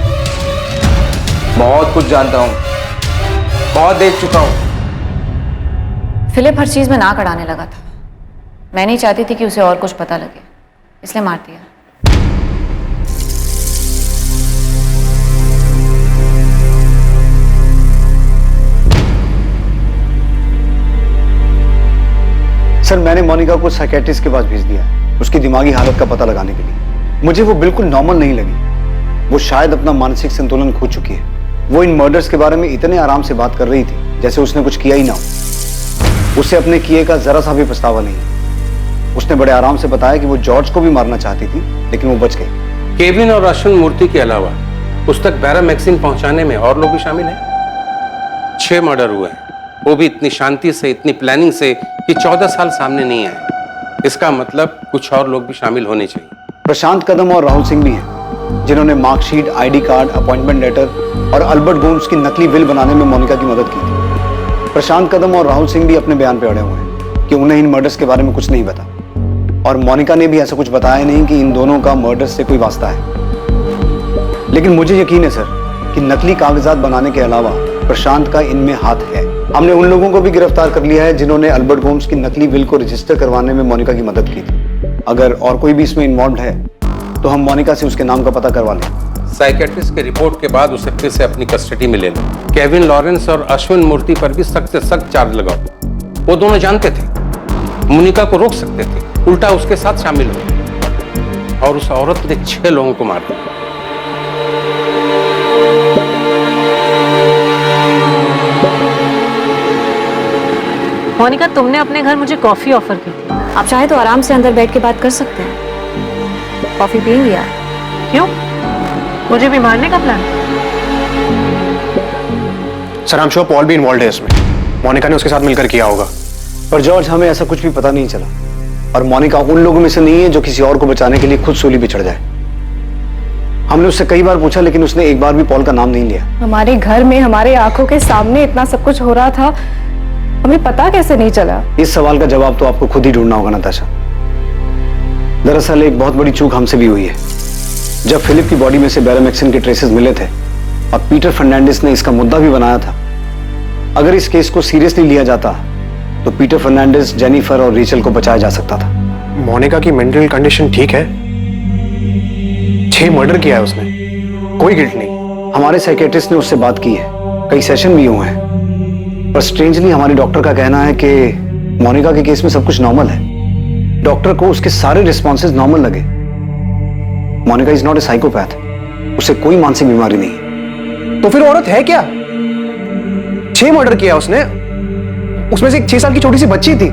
बहुत कुछ जानता हूं, बहुत देख चुका हूं। फिलिप हर चीज में नाक अड़ाने लगा था। मैं नहीं चाहती थी कि उसे और कुछ पता लगे, इसलिए मार दिया। सर, मैंने मोनिका को साइकेट्रिस्ट के पास भेज दिया है, उसकी दिमागी हालत का पता लगाने के लिए। मुझे वो बिल्कुल नॉर्मल नहीं लगी। वो शायद अपना मानसिक संतुलन खो चुकी है। वो इन मर्डर्स के बारे में इतने आराम से बात कर रही थी जैसे उसने कुछ किया ही ना हो। उसे अपने किए का जरा सा भी पछतावा नहीं। उसने बड़े आराम से बताया कि वो जॉर्ज को भी मारना चाहती थी, लेकिन वो बच गई। केविन और अश्विन मूर्ति के अलावा उस तक बेरामेक्सिन पहुंचाने में और लोग भी शामिल हैं। 6 मर्डर हुए हैं, वो भी इतनी शांति से, इतनी प्लानिंग से कि 14 साल सामने नहीं आए। इसका मतलब कुछ और लोग भी शामिल होने चाहिए। प्रशांत कदम और राहुल सिंह भी हैं जिन्होंने marksheet, ID card, appointment letter और अल्बर्ट गोम्स की नकली विल बनाने में मोनिका की मदद की थी। प्रशांत कदम और राहुल सिंह भी अपने बयान पे अड़े हुए हैं कि उन्हें इन मर्डर्स के बारे में कुछ नहीं पता, और मोनिका ने भी ऐसा कुछ बताया नहीं कि इन दोनों का मर्डर्स से कोई वास्ता है। लेकिन मुझे यकीन है सर कि नकली कागजात बनाने के अलावा प्रशांत का इनमें हाथ है। हमने उन लोगों को भी गिरफ्तार कर लिया है जिन्होंने अल्बर्ट गोम्स की नकली विल को रजिस्टर करवाने में मोनिका की मदद की थी। अगर और कोई भी इसमें इन्वॉल्व है तो हम मोनिका से उसके नाम का पता करवा लें। साइकेट्रिस्ट के रिपोर्ट के बाद उसे फिर से अपनी कस्टडी में ले लो। केविन लॉरेंस और अश्विन मूर्ति पर भी सख्त से सख्त चार्ज लगाओ। वो दोनों जानते थे मोनिका को रोक सकते थे, उल्टा उसके साथ शामिल हो, और उस औरत ने 6 लोगों को मार दिया। मोनिका, तुमने अपने घर मुझे कॉफी ऑफर की थी। आप चाहे तो आराम से अंदर बैठ के बात कर सकते हैं। कॉफी पिएंगी आप? क्यों? मुझे भी मारने का plan? Sir, I'm sure Paul भी इन्वॉल्व है इसमें। मोनिका ने उसके साथ मिलकर किया होगा। पर जॉर्ज, हमें ऐसा कुछ भी पता नहीं चला, और मोनिका उन लोगों में से नहीं है जो किसी और को बचाने के लिए खुद सूली पे चढ़ जाए। हमने उससे कई बार पूछा लेकिन उसने एक बार भी पॉल का नाम नहीं लिया। हमारे घर में हमारे आंखों के सामने इतना सब कुछ हो रहा था, हमें पता कैसे नहीं चला? इस सवाल का जवाब तो आपको खुद ही ढूंढना होगा नताशा। दरअसल एक बहुत बड़ी चूक हमसे भी हुई है। जब फिलिप की बॉडी में से बैरामेक्सिन के ट्रेसेस मिले थे और पीटर फर्नांडिस ने इसका मुद्दा भी बनाया था, अगर इस केस को सीरियसली लिया जाता तो पीटर फर्नांडिस, जेनिफर और रीचल को बचाया जा सकता था। मोनिका की मेंटल कंडीशन ठीक है? 6 मर्डर किया है उसने, कोई गिल्ट नहीं। हमारे साइकेट्रिस्ट ने उससे बात की है, कई सेशन भी हुए हैं, पर स्ट्रेंजली हमारे डॉक्टर का कहना है कि मोनिका के केस में सब कुछ नॉर्मल है। डॉक्टर को उसके सारे रिस्पॉन्सेज नॉर्मल लगे। Monica is not a psychopath, उसे कोई मानसिक बीमारी नहीं है। तो फिर औरत है क्या? 6 मर्डर किया उसने, उसमें से एक 6 साल की छोटी सी बच्ची थी।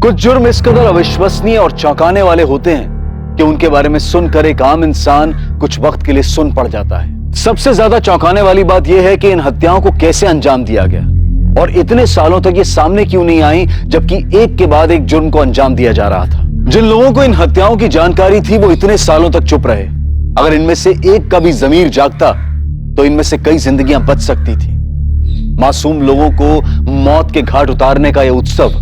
कुछ जुर्म इस कदर अविश्वसनीय और चौंकाने वाले होते हैं कि उनके बारे में सुनकर एक आम इंसान कुछ वक्त के लिए सुन पड़ जाता है। सबसे ज्यादा चौंकाने वाली बात यह है कि इन हत्याओं को कैसे अंजाम दिया गया, और इतने सालों तक ये सामने क्यों नहीं आई, जबकि एक के बाद एक जुर्म को अंजाम दिया जा रहा था। जिन लोगों को इन हत्याओं की जानकारी थी वो इतने सालों तक चुप रहे। अगर इनमें से एक का भी जमीर जागता तो इनमें से कई जिंदगियां बच सकती थी। मासूम लोगों को मौत के घाट उतारने का यह उत्सव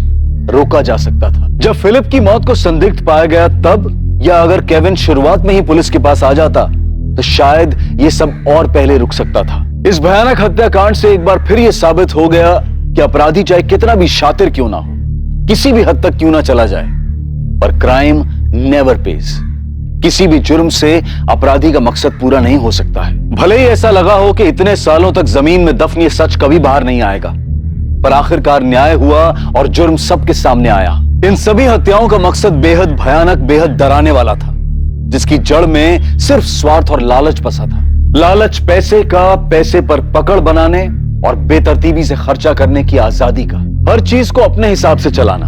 रोका जा सकता था। जब फिलिप की मौत को संदिग्ध पाया गया तब, या अगर केविन शुरुआत में ही पुलिस के पास आ जाता तो शायद ये सब और पहले रुक सकता था। इस भयानक हत्याकांड से एक बार फिर यह साबित हो गया कि अपराधी चाहे कितना भी शातिर क्यों ना हो, किसी भी हद तक क्यों ना चला जाए, पर क्राइम नेवर पेज। किसी भी जुर्म से अपराधी का मकसद पूरा नहीं हो सकता है। भले ही ऐसा लगा हो कि इतने सालों तक जमीन में दफन ये सच कभी बाहर नहीं आएगा, पर आखिरकार न्याय हुआ और जुर्म सबके सामने आया। इन सभी हत्याओं का मकसद बेहद भयानक, बेहद डराने वाला था, जिसकी जड़ में सिर्फ स्वार्थ और लालच बसा था। लालच पैसे का, पैसे पर पकड़ बनाने और बेतरतीबी से खर्चा करने की आजादी का। हर चीज को अपने हिसाब से चलाना,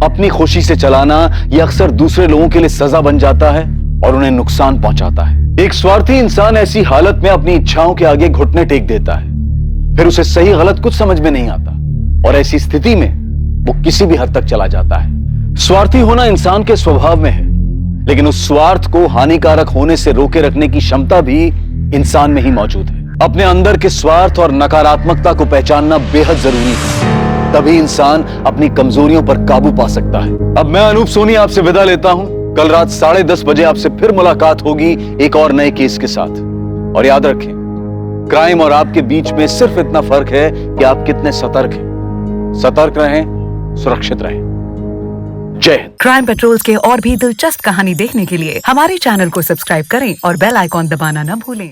अपनी खुशी से चलाना, यह अक्सर दूसरे लोगों के लिए सजा बन जाता है और उन्हें नुकसान पहुंचाता है। एक स्वार्थी इंसान ऐसी हालत में अपनी इच्छाओं के आगे घुटने टेक देता है, फिर उसे सही गलत कुछ समझ में नहीं आता, और ऐसी स्थिति में वो किसी भी हद तक चला जाता है। स्वार्थी होना इंसान के स्वभाव में है, लेकिन उस स्वार्थ को हानिकारक होने से रोके रखने की क्षमता भी इंसान में ही मौजूद है। अपने अंदर के स्वार्थ और नकारात्मकता को पहचानना बेहद जरूरी है, तभी इंसान अपनी कमजोरियों पर काबू पा सकता है। अब मैं अनूप सोनी आपसे विदा लेता हूं। कल रात 10:30 बजे आपसे फिर मुलाकात होगी एक और नए केस के साथ। और याद रखें, क्राइम और आपके बीच में सिर्फ इतना फर्क है कि आप कितने सतर्क हैं। सतर्क रहें, सुरक्षित रहें। जय हिंद। क्राइम पेट्रोल्स के और भी दिलचस्प कहानी देखने के लिए हमारे चैनल को सब्सक्राइब करें और बेल आइकॉन दबाना न भूलें।